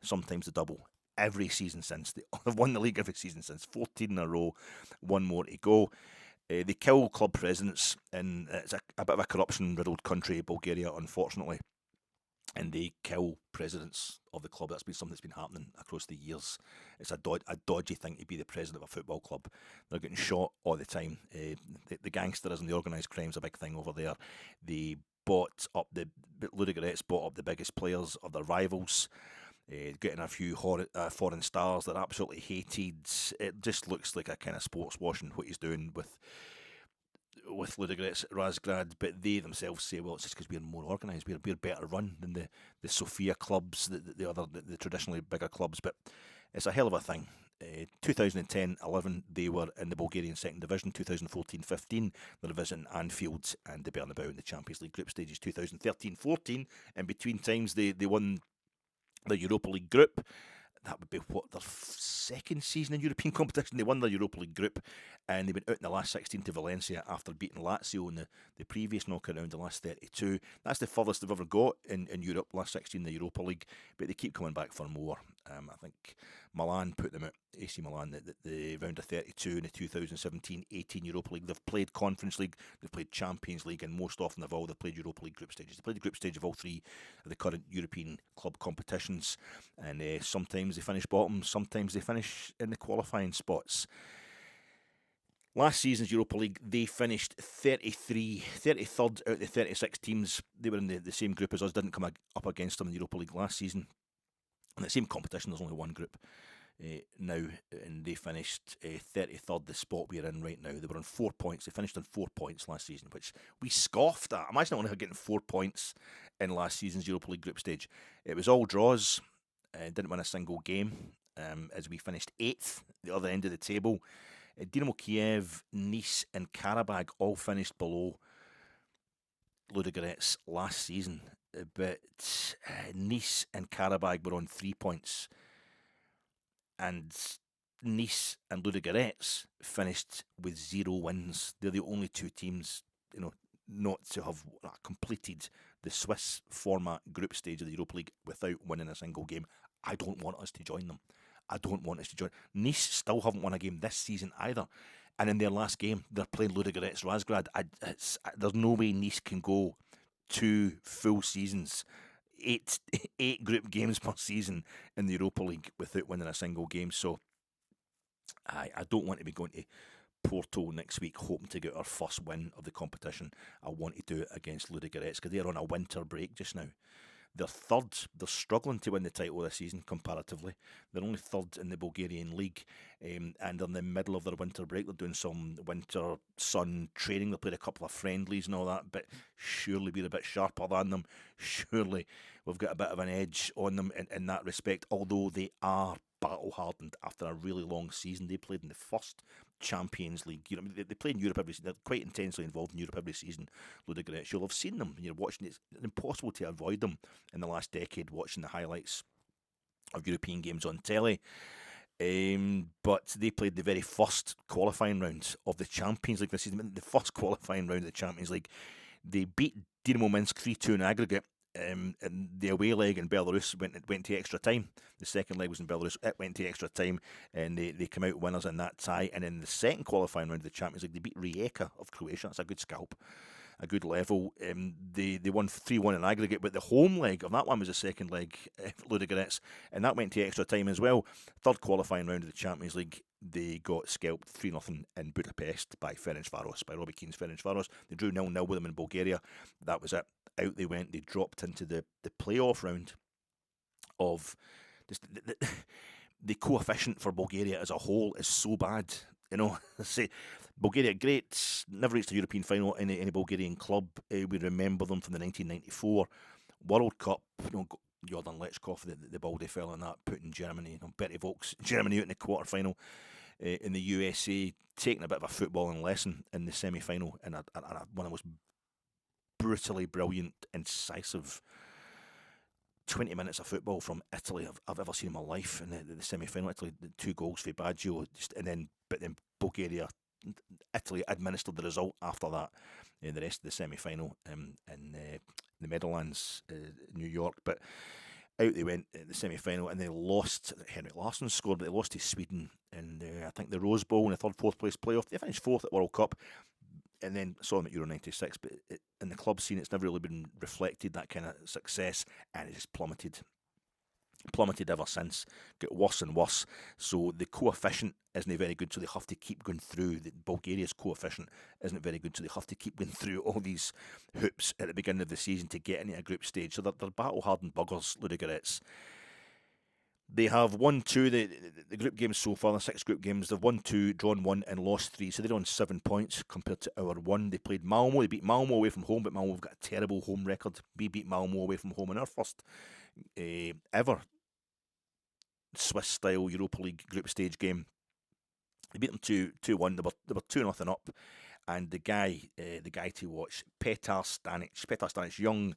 sometimes the double, every season since. They've won the league every season since, 14 in a row, one more to go. They kill club presidents, and it's a bit of a corruption-riddled country, Bulgaria, unfortunately. And they kill presidents of the club. That's been something that's been happening across the years. It's a dodgy thing to be the president of a football club. They're getting shot all the time. The gangsterism, the organised crime's a big thing over there. They Ludogorets bought up the biggest players of their rivals, getting a few foreign stars that are absolutely hated. It just looks like a kind of sports washing what he's doing with Ludogorets Razgrad, but they themselves say, well, it's just because we're more organised, we're better run than the Sofia clubs, the traditionally bigger clubs. But it's a hell of a thing. 2010-11, they were in the Bulgarian second division. 2014-15, they were visiting Anfield and the Bernabeu in the Champions League group stages. 2013-14, in between times, they won the Europa League group. That would be their second season in European competition. They won the Europa League group, and they went out in the last 16 to Valencia after beating Lazio in the previous knockout round, the last 32. That's the furthest they've ever got in Europe, last 16 in the Europa League, but they keep coming back for more. I think Milan put them out, AC Milan, the round of 32 in the 2017-18 Europa League. They've played Conference League, they've played Champions League, and most often of all, they've played Europa League group stages. They played the group stage of all three of the current European club competitions, and sometimes they finish bottom, sometimes they finish in the qualifying spots. Last season's Europa League, they finished 33rd out of the 36 teams. They were in the same group as us, didn't come up against them in the Europa League last season. In the same competition, there's only one group now, and they finished 33rd, the spot we're in right now. They were on 4 points. They finished on 4 points last season, which we scoffed at. Imagine only getting 4 points in last season's Europa League group stage. It was all draws, didn't win a single game, as we finished 8th, the other end of the table. Dynamo Kiev, Nice and Karabag all finished below Ludogorets last season, but Nice and Karabag were on 3 points, and Nice and Ludogorets finished with 0 wins. They're the only two teams, not to have completed the Swiss format group stage of the Europa League without winning a single game. I don't want us to join them. Nice still haven't won a game this season either. And in their last game, they're playing Ludogorets Razgrad. There's no way Nice can go 2 full seasons, eight group games per season in the Europa League without winning a single game. So I don't want to be going to Porto next week hoping to get our first win of the competition. I want to do it against Ludogorets because they're on a winter break just now. They're third. They're struggling to win the title this season comparatively. They're only third in the Bulgarian league, and they're in the middle of their winter break. They're doing some winter sun training. They played a couple of friendlies and all that, but surely we're a bit sharper than them. Surely we've got a bit of an edge on them in that respect, although they are battle-hardened after a really long season. They played in the first Champions League. They play in Europe every season. They're quite intensely involved in Europe every season, Ludogorets. You'll have seen them. You're watching. It's impossible to avoid them in the last decade, watching the highlights of European games on telly. But they played the very first qualifying round of the Champions League this season. The first qualifying round of the Champions League. They beat Dinamo Minsk 3-2 in aggregate. And the away leg in Belarus went to extra time. The second leg was in Belarus. It went to extra time, and they came out winners in that tie. And in the second qualifying round of the Champions League, they beat Rijeka of Croatia. That's a good scalp, a good level. They won 3-1 in aggregate, but the home leg of that one was the second leg, Ludogorets, and that went to extra time as well. Third qualifying round of the Champions League, they got scalped 3-0 in Budapest by Ferencváros, by Robbie Keane's Ferencváros. They drew 0-0 with them in Bulgaria. That was it. Out they went. They dropped into the playoff round of the coefficient for Bulgaria as a whole is so bad. Say Bulgaria, great, never reached a European final in any Bulgarian club. We remember them from the 1994 World Cup. Jordan Lechkov, the baldy fella in that, putting Germany, Betty Vogt's Germany out in the quarter final. In the USA, taking a bit of a footballing lesson in the semi-final, and one of the most brutally brilliant, incisive 20 minutes of football from Italy I've ever seen in my life in the semi-final. Italy, 2 goals for Baggio, but then Bulgaria, Italy administered the result after that in the rest of the semi-final in the Meadowlands, New York. But out they went in the semi-final, and they lost. Henrik Larsson scored, but they lost to Sweden in I think the Rose Bowl in the third, fourth place playoff. They finished 4th at World Cup. And then saw them at Euro 96, but in the club scene, it's never really been reflected, that kind of success, and it just plummeted ever since, got worse and worse. So the coefficient isn't very good, so they have to keep going through. Bulgaria's coefficient isn't very good, so they have to keep going through all these hoops at the beginning of the season to get into a group stage. So they're battle-hardened buggers, Ludogorets. They have won 2, the group games so far, the 6 group games, they've won 2, drawn 1 and lost 3, so they're on 7 points compared to our 1. They played Malmo, they beat Malmo away from home, but Malmo have got a terrible home record. We beat Malmo away from home in our first ever Swiss-style Europa League group stage game. They beat them 2-1, they were 2-0 up, and the guy to watch, Petar Stanic, young,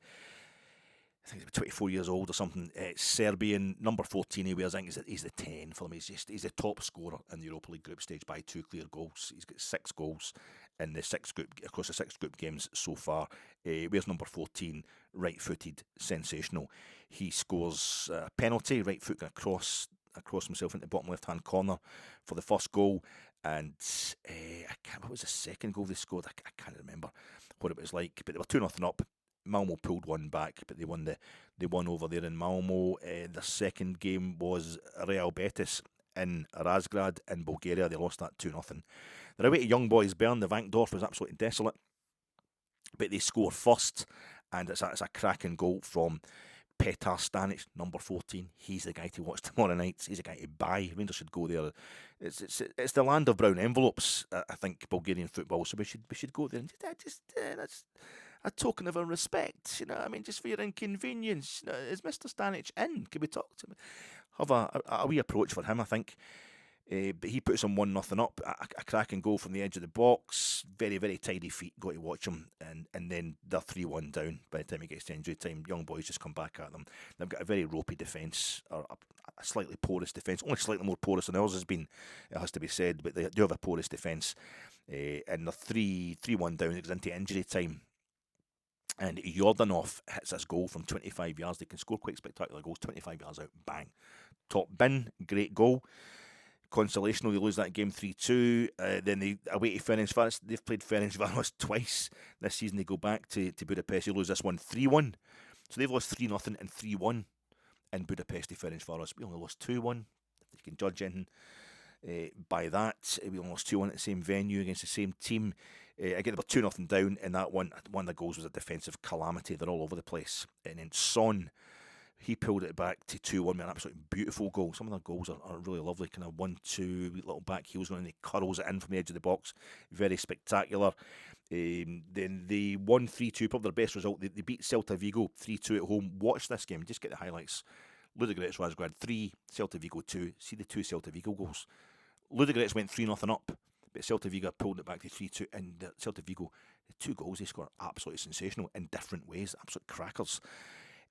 I think he's 24 years old or something. Serbian, number 14 he wears. I think he's the 10 for them. He's the top scorer in the Europa League group stage by 2 clear goals. He's got 6 goals in the across the 6 group games so far. Wears number 14, right-footed, sensational. He scores a penalty, right foot across himself into the bottom left-hand corner for the first goal. And what was the second goal they scored? I can't remember what it was like, but they were 2-0 up. Malmo pulled one back, but they won over there in Malmo. The second game was Real Betis in Razgrad in Bulgaria. They lost that 2-0. They're away to Young Boys Bern. The Vankdorf was absolutely desolate, but they score first, and it's a cracking goal from Petar Stanic, number 14. He's the guy to watch tomorrow night. He's the guy to buy. Rangers should go there. It's the land of brown envelopes, I think, Bulgarian football. So we should go there. And that's a token of our respect, just for your inconvenience. Is Mr. Stanic in? Can we talk to him? Have a wee approach for him, I think. But he puts him 1-0 up. A cracking goal from the edge of the box. Very, very tidy feet. Got to watch him. And then they're 3-1 down by the time he gets to injury time. Young Boys just come back at them. They've got a very ropey defence. a slightly porous defence, only slightly more porous than ours has been, it has to be said, but they do have a porous defence. And they're 3-1 down, it goes into injury time. And Jordanov hits this goal from 25 yards. They can score quite spectacular goals, 25 yards out, bang. Top bin, great goal. Consolation, they lose that game 3-2. Then they away to Ferencváros. They've played Ferencváros twice this season. They go back to Budapest. They lose this one 3-1. So they've lost 3-0 and 3-1 in Budapest to Ferencváros. We only lost 2-1. If you can judge anything by that. We only lost 2-1 at the same venue against the same team. Again, they were 2-0 down, and that one of the goals was a defensive calamity. They're all over the place. And then Son, he pulled it back to 2-1 with an absolutely beautiful goal. Some of their goals are really lovely, kind of 1-2, little back heels going, and he curls it in from the edge of the box. Very spectacular. Then they won 3-2, probably their best result. They beat Celta Vigo 3-2 at home. Watch this game, just get the highlights. Ludogorets Razgrad 3, Celta Vigo 2. See the two Celta Vigo goals. Ludogorets went 3-0 up, but Celta Vigo pulled it back to 3-2, and Celta Vigo, the two goals they scored are absolutely sensational in different ways, absolute crackers.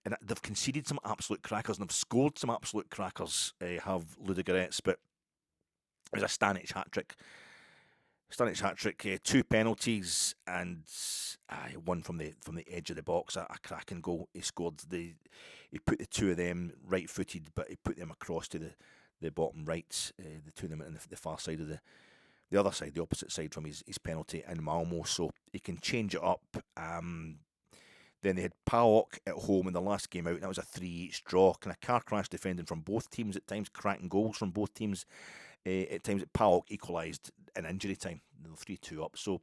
And they've conceded some absolute crackers, and they've scored some absolute crackers, have Ludogorets, but it was a Stanic hat-trick. Stanic hat-trick, 2 penalties, and one from the edge of the box, a cracking goal. He scored, he put the two of them right-footed, but he put them across to the bottom right, the two of them on the far side of the other side, the opposite side from his penalty in Malmo, so he can change it up. Then they had PAOK at home in the last game out, and that was a 3-3 draw. Kind of car crash defending from both teams at times, cracking goals from both teams. At times, PAOK equalised in injury time. They were 3-2 up. So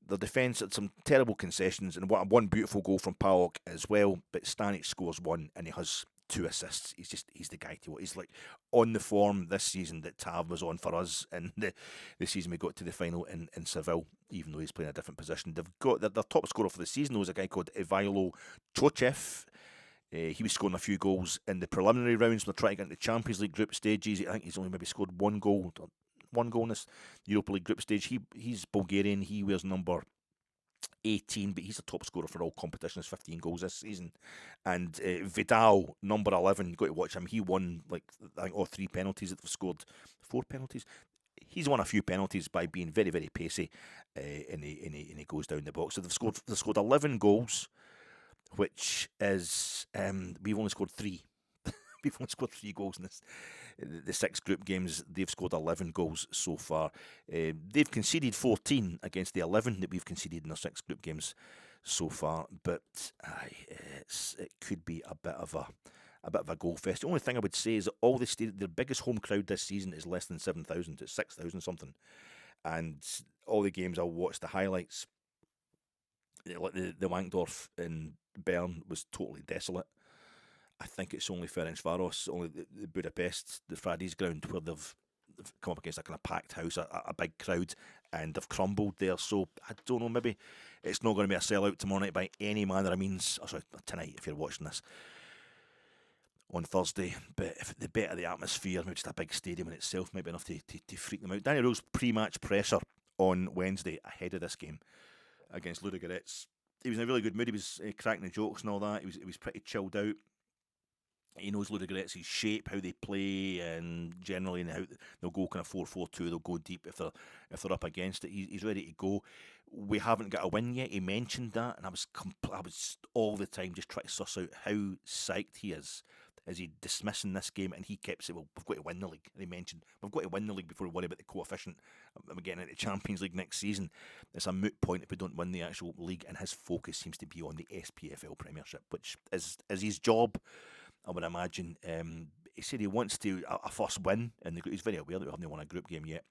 the defence had some terrible concessions, and one beautiful goal from PAOK as well. But Stanic scores one, and he has 2 assists. He's the guy to what. He's like on the form this season that Tav was on for us, and the season we got to the final in Seville, even though he's playing a different position. They've got their top scorer for the season was a guy called Ivailo Chochev. He was scoring a few goals in the preliminary rounds. They're trying to get into the Champions League group stages. I think he's only maybe scored one goal in this Europa League group stage. He's Bulgarian. He wears number 18, but he's the top scorer for all competitions, 15 goals this season. And Vidal, number 11, you've got to watch him. He won, I think, all 3 penalties that they've scored. 4 penalties. He's won a few penalties by being very, very pacey, and he goes down the box. So they've scored 11 goals, which is we've only scored 3. We've only scored 3 goals in this. The 6 group games, they've scored 11 goals so far. They've conceded 14 against the 11 that we've conceded in the 6 group games so far. But it could be a bit of a goal fest. The only thing I would say is that their biggest home crowd this season is less than 7,000. It's 6,000 something. And all the games I'll watch the highlights. Like the Wankdorf in Bern was totally desolate. I think it's only Ferencváros, only the Budapest, the Frades ground, where they've come up against a kind of packed house, a big crowd, and they've crumbled there. So I don't know, maybe it's not going to be a sellout tomorrow night by any manner of means. Sorry, tonight if you're watching this on Thursday. But if the better the atmosphere, maybe just a big stadium in itself might be enough to freak them out. Danny Röhl's pre-match pressure on Wednesday ahead of this game against Ludogorets. He was in a really good mood. He was cracking the jokes and all that. He was pretty chilled out. He knows Ludogorets' shape, how they play, and generally how they'll go kind of 4-4-2. They'll go deep if they're up against it. He's ready to go. We haven't got a win yet. He mentioned that, and I was all the time just trying to suss out how psyched he is. Is he dismissing this game? And he kept saying, well, we've got to win the league. And he mentioned, we've got to win the league before we worry about the coefficient. We're getting into the Champions League next season. It's a moot point if we don't win the actual league, and his focus seems to be on the SPFL Premiership, which is his job, I would imagine. He said he wants a first win in the group. He's very aware that we haven't won a group game yet.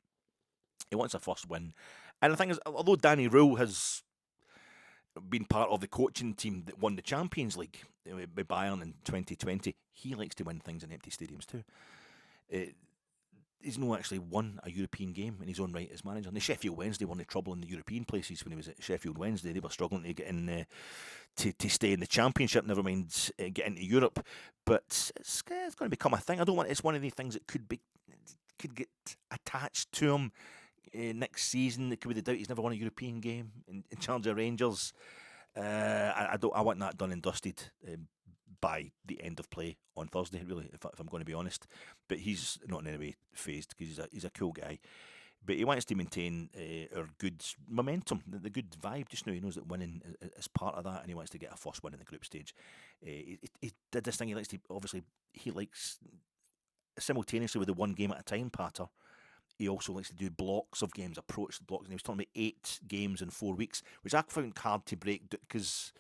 He wants a first win. And the thing is, although Danny Röhl has been part of the coaching team that won the Champions League with Bayern in 2020, he likes to win things in empty stadiums too. He's not actually won a European game in his own right as manager. And the Sheffield Wednesday were in trouble in the European places when he was at Sheffield Wednesday. They were struggling to get in to stay in the Championship, never mind get into Europe. But it's going to become a thing. It's one of the things that could get attached to him next season. It could be the doubt he's never won a European game in charge of Rangers. I want that done and dusted by the end of play on Thursday, really, if I'm going to be honest. But he's not in any way phased because he's a cool guy. But he wants to maintain our good momentum, the good vibe just now. He knows that winning is part of that, and he wants to get a first win in the group stage. He did this thing. He likes to, obviously, he likes, simultaneously with the one game at a time patter, he also likes to do blocks of games, approach the blocks. And he was talking about 8 games in 4 weeks, which I found hard to break because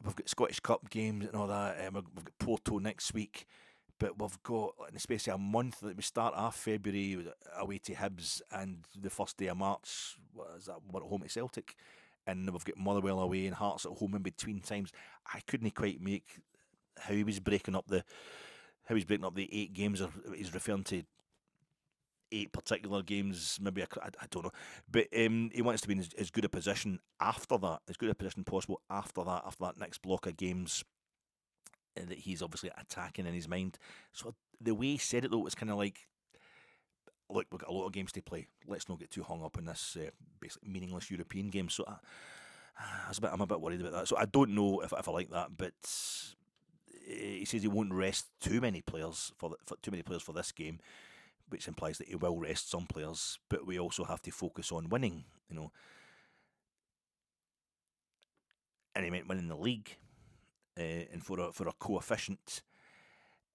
we've got Scottish Cup games and all that. We've got Porto next week. But we've got, in the space of a month, that we start half February away to Hibs, and the first day of March, we're at home to Celtic, and we've got Motherwell away and Hearts at home in between times. I couldn't quite make how he was breaking up the 8 games, or he's referring to 8 particular games, maybe I don't know, but he wants to be in as good a position after that, as good a position possible after that next block of games that he's obviously attacking in his mind. So the way he said it, though, was kind of like, look, we've got a lot of games to play. Let's not get too hung up in this basically meaningless European game. So I'm a bit worried about that. So I don't know if I like that, but he says he won't rest too many players for this game, which implies that he will rest some players. But we also have to focus on winning, And he meant winning the league. And for a coefficient,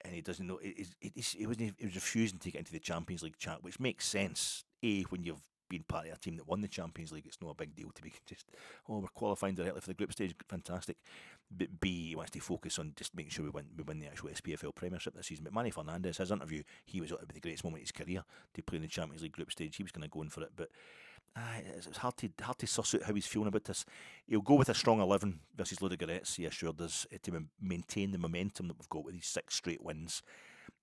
and he doesn't know. He was refusing to get into the Champions League chat, which makes sense. A, when you've been part of a team that won the Champions League, it's not a big deal to be just, we're qualifying directly for the group stage, fantastic. But B, he wants to focus on just making sure we win the actual SPFL Premiership this season. But Manny Fernandez, his interview, he was at the greatest moment of his career to play in the Champions League group stage. He was going to go in for it, but it's hard to suss out how he's feeling about this. He'll go with a strong 11 versus Ludogorets, he assured us, to maintain the momentum that we've got with these 6 straight wins.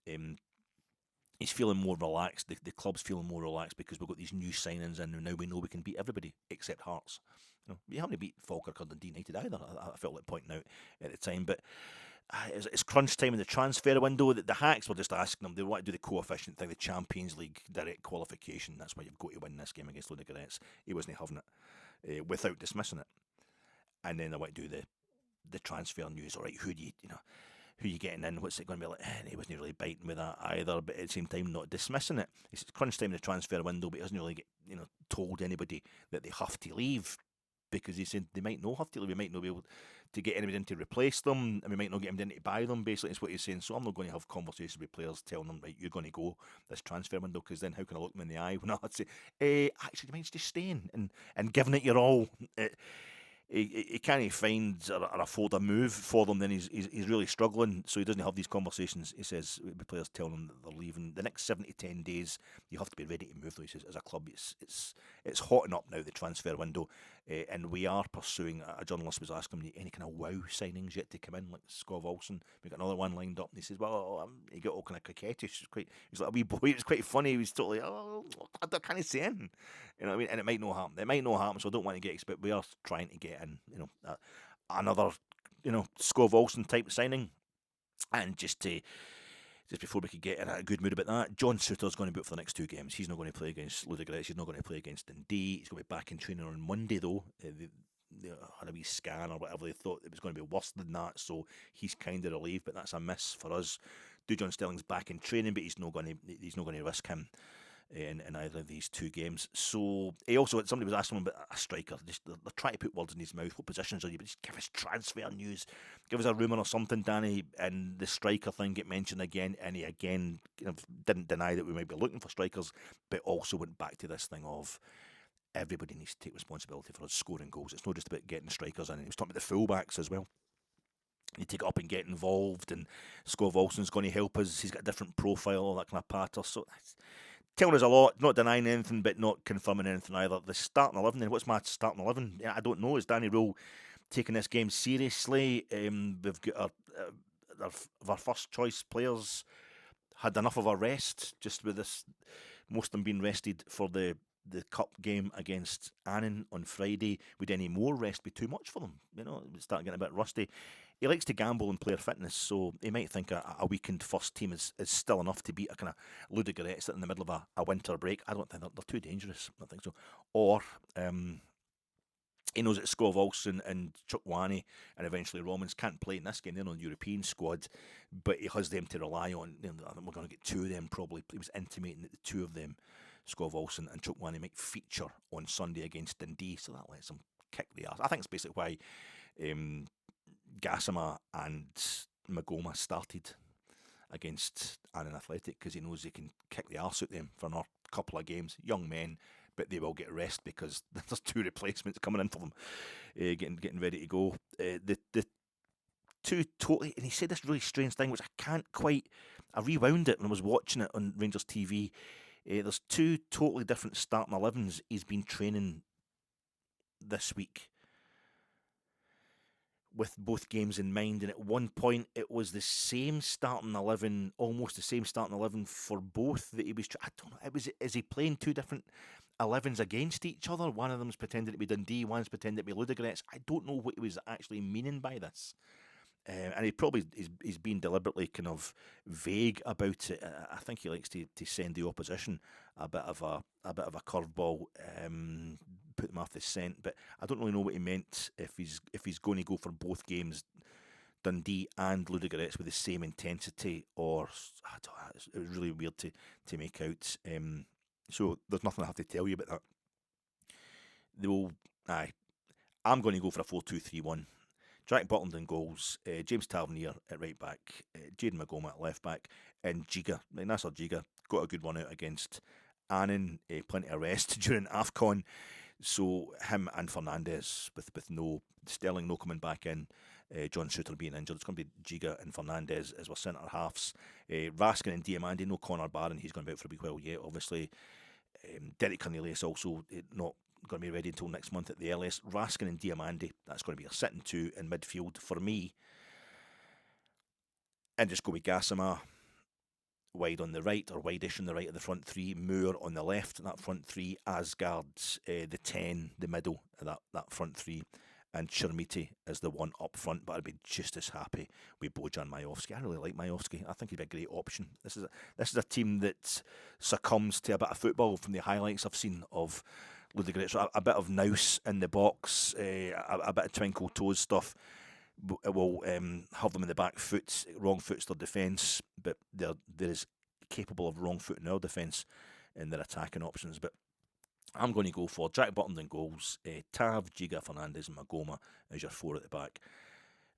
He's feeling more relaxed. The club's feeling more relaxed because we've got these new signings in, and now we know we can beat everybody except Hearts. We haven't beat Falkirk or Dundee United either. I felt like pointing out at the time, but it's crunch time in the transfer window. The Hacks were just asking them, they want to do the coefficient thing, the Champions League direct qualification. That's why you've got to win this game against Ludogorets. He wasn't having it without dismissing it. And then they want to do the transfer news. All right, who you getting in? What's it going to be like? And he wasn't really biting with that either, but at the same time not dismissing it. It's crunch time in the transfer window, but he hasn't really told anybody that they have to leave, because he said they might not have to leave. We might not be able to get anybody in to replace them, and we might not get anybody in to buy them, basically, is what he's saying. So I'm not going to have conversations with players telling them, right, you're going to go this transfer window, because then how can I look them in the eye when I had to say, actually, you might just staying and giving it your all. He can't find or afford a move for them, then he's really struggling, so he doesn't have these conversations. He says, with players telling them that they're leaving. The next 7 to 10 days, you have to be ready to move, though, he says, as a club. It's hotting up now, the transfer window, and we are pursuing, a journalist was asking him, any kind of wow signings yet to come in, like Skov Olsen. We've got another one lined up, and he says, well, he got all kind of coquettish. He's like a wee boy. It was quite funny. He was totally, I can't say anything. You know what I mean? And it might not happen. So I don't want to get expect. We are trying to get in, another, Skov Olsen type signing. And just before we could get in a good mood about that, John Souttar's going to be out for the next 2 games. He's not going to play against Ludogorets. He's not going to play against Dundee. He's going to be back in training on Monday, though. They had a wee scan or whatever. They thought it was going to be worse than that, so he's kind of relieved. But that's a miss for us. Dujon Sterling's back in training, but he's not going to risk him in either of these 2 games. So he also, somebody was asking him about a striker. They're trying to put words in his mouth. What positions are you? But just give us transfer news. Give us a rumour or something, Danny. And the striker thing get mentioned again, and he again didn't deny that we might be looking for strikers, but also went back to this thing of everybody needs to take responsibility for us scoring goals. It's not just about getting strikers in. He was talking about the fullbacks as well. You take it up and get involved, and Skov Olsen's going to help us. He's got a different profile, all that kind of patter. So telling us a lot, not denying anything, but not confirming anything either. The starting 11, then what's my starting 11? I don't know. Is Danny Röhl taking this game seriously? We've got our first choice players had enough of a rest, just with this, most of them being rested for the cup game against Annan on Friday. Would any more rest be too much for them? Start getting a bit rusty. He likes to gamble on player fitness, so he might think a weakened first team is still enough to beat a kind of Ludogorets in the middle of a winter break. I don't think they're too dangerous. I don't think so. Or He knows that Skov Olsen and Chukwani and eventually Romans can't play in this game. They're on the European squad, but he has them to rely on. I think we're going to get two of them probably. He was intimating that the two of them, Skov Olsen and Chukwani, might feature on Sunday against Dundee, so that lets them kick the arse. I think it's basically why Gassama and Magoma started against Annan Athletic, because he knows he can kick the arse at them for another couple of games. Young men, but they will get rest because there's two replacements coming in for them, getting ready to go. The two totally, and he said this really strange thing which I can't quite. I rewound it when I was watching it on Rangers TV. There's two totally different starting 11s he's been training this week, with both games in mind, and at one point it was the same starting 11, almost the same starting 11 for both that he was. I don't know. Is he playing two different 11s against each other? One of them's pretending to be Dundee, one's pretending to be Ludogorets. I don't know what he was actually meaning by this. And he probably he's been deliberately kind of vague about it. I think he likes to send the opposition a bit of a curveball, put them off the scent. But I don't really know what he meant, if he's going to go for both games, Dundee and Ludogorets, with the same intensity, or I don't know, it was really weird to make out. So there's nothing I have to tell you about that. I'm going to go for a 4-2-3-1. Jack Butland in goals, James Tavernier at right back, Jaden Magoma at left back, and Giga. Nasser Giga got a good run out against Annan, plenty of rest during AFCON. So him and Fernandez with no Sterling no coming back in, John Shooter being injured. It's going to be Giga and Fernandez as our centre halves. Raskin and Diamandi, no Connor Barron, he's going to be out for a wee while yet, obviously. Derek Cornelius also not going to be ready until next month at the earliest. Raskin and Diamandi, that's going to be a sitting two in midfield for me. And just go with Gassama wide on the right, or wide-ish on the right of the front three, Moore on the left, that front three, Asgard, the 10, the middle of that front three, and Chermiti as the one up front. But I'd be just as happy with Bojan Majovski. I really like Majovski. I think he'd be a great option. This is a team that succumbs to a bit of football from the highlights I've seen of Ludogorets. So a bit of nous in the box, a bit of twinkle toes stuff. It will have them in the back foot. Wrong foot's their defence, but they're as capable of wrong foot in their defence in their attacking options. But I'm going to go for Jack Butland in goals, Tav, Giga, Fernandez and Magoma as your four at the back.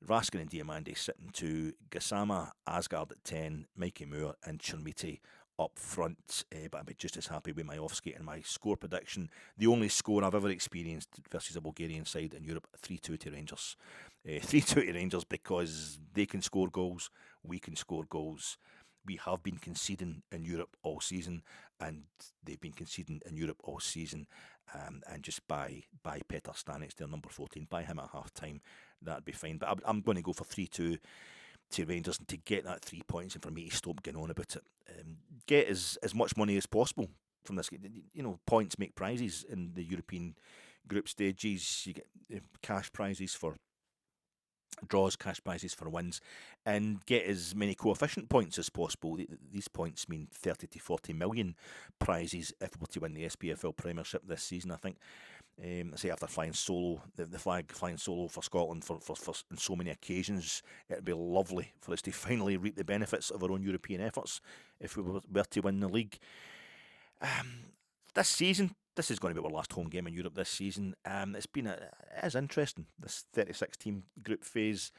Raskin and Diamandi sitting to Gassama, Asgard at 10, Mikey Moore and Chermiti up front, but I'd be just as happy with Majovski. And my score prediction, the only score I've ever experienced versus a Bulgarian side in Europe, 3-2 to Rangers. 3-2 to Rangers, because they can score goals, we can score goals. We have been conceding in Europe all season, and they've been conceding in Europe all season. And just by Petar Stanic, their number 14, by him at half time, that'd be fine. But I'm going to go for 3-2 to Rangers, and to get that 3 points, and for me to stop getting on about it. Get as much money as possible from this. You know, points make prizes in the European group stages. You get cash prizes for draws, cash prizes for wins, and get as many coefficient points as possible. These points mean 30 to 40 million prizes if we're to win the SPFL Premiership this season, I think. I say after flying solo, the flag flying solo for Scotland for on so many occasions, it'd be lovely for us to finally reap the benefits of our own European efforts if we were to win the league. This season, this is going to be our last home game in Europe this season. It is interesting, this 36-team group phase.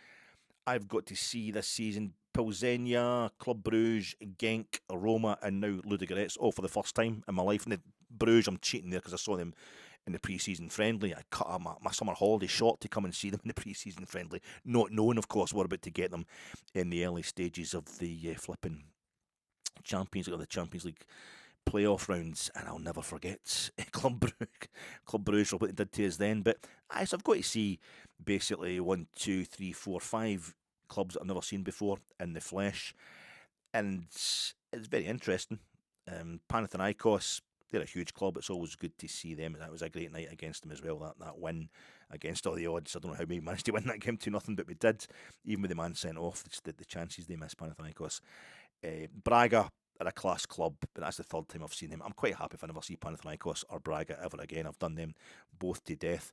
I've got to see this season Pilsenia, Club Bruges, Genk, Roma, and now Ludogorets all for the first time in my life. And the Bruges, I'm cheating there because I saw them in the pre-season friendly. I cut my summer holiday short to come and see them in the pre-season friendly, not knowing, of course, we're about to get them in the early stages of the flipping Champions League playoff rounds. And I'll never forget Club Bruges for what they did to us then. But so I've got to see basically 1, 2, 3, 4, 5 clubs that I've never seen before in the flesh, and it's very interesting. Panathinaikos, they're a huge club. It's always good to see them. That was a great night against them as well. That win against all the odds. I don't know how we managed to win that game 2-0, but we did. Even with the man sent off, it's the chances they missed, Panathinaikos. Braga are a class club, but that's the third time I've seen them. I'm quite happy if I never see Panathinaikos or Braga ever again. I've done them both to death.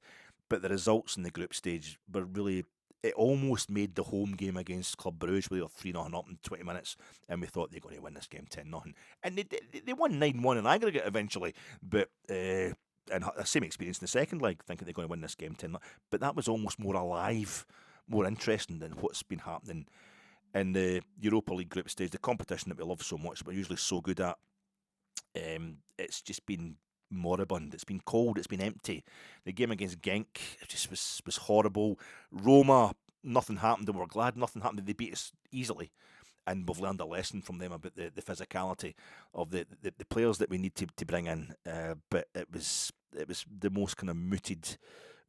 but the results in the group stage were really. It almost made the home game against Club Brugge, where they were 3-0 up in 20 minutes, and we thought they were going to win this game 10-0. And they won 9-1 in aggregate eventually, but and the same experience in the second leg, thinking they're going to win this game 10-0. But that was almost more alive, more interesting than what's been happening in the Europa League group stage, the competition that we love so much, but usually so good at. It's just been moribund. It's been cold. It's been empty. The game against Genk just was horrible. Roma, nothing happened, and we're glad nothing happened. They beat us easily, and we've learned a lesson from them about the physicality of the players that we need to bring in. But it was the most kind of mooted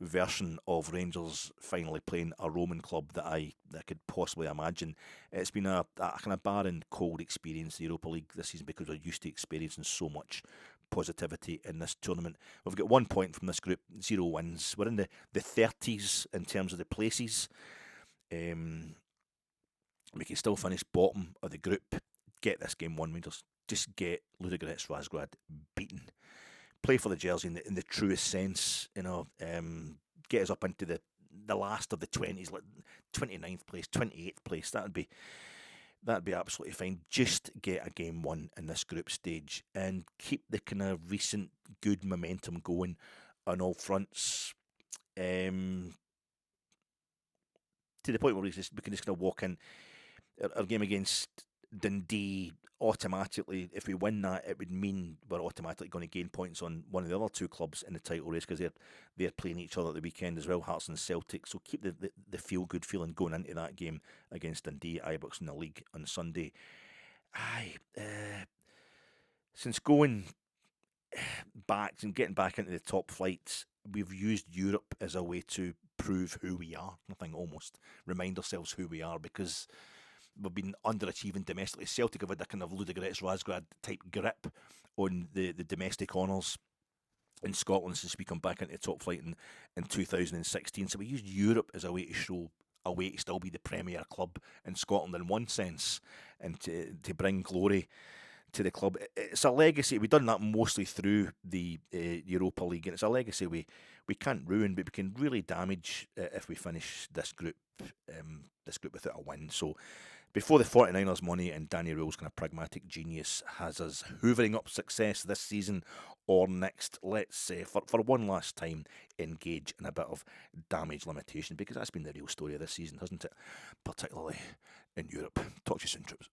version of Rangers finally playing a Roman club that I could possibly imagine. It's been a kind of barren, cold experience, the Europa League this season, because we're used to experiencing so much positivity in this tournament. We've got 1 point from this group, 0 wins. We're in the 30s in terms of the places. We can still finish bottom of the group. Get this game won, Rangers. Just get Ludogorets Razgrad beaten. Play for the jersey in the truest sense, get us up into the last of the 20s, like 29th place, 28th place. That'd be absolutely fine. Just get a game won in this group stage and keep the kind of recent good momentum going on all fronts. To the point where we can just kind of walk in. Our game against Dundee, automatically, if we win that, it would mean we're automatically going to gain points on one of the other two clubs in the title race, because they're playing each other at the weekend as well, Hearts and Celtic. So keep the feel-good feeling going into that game against Dundee, Ibrox in the league on Sunday. Since going back and getting back into the top flights, we've used Europe as a way to prove who we are. I think almost remind ourselves who we are, because we've been underachieving domestically. Celtic have had a kind of Ludogorets Razgrad type grip on the domestic honours in Scotland since we come back into the top flight in 2016. So we used Europe as a way to show a way to still be the premier club in Scotland in one sense, and to bring glory to the club. It's a legacy. We've done that mostly through the Europa League, and it's a legacy we can't ruin, but we can really damage if we finish this group without a win. So before the 49ers money and Danny Röhl's kind of pragmatic genius has us hoovering up success this season or next, let's for one last time engage in a bit of damage limitation, because that's been the real story of this season, hasn't it? Particularly in Europe. Talk to you soon, troops.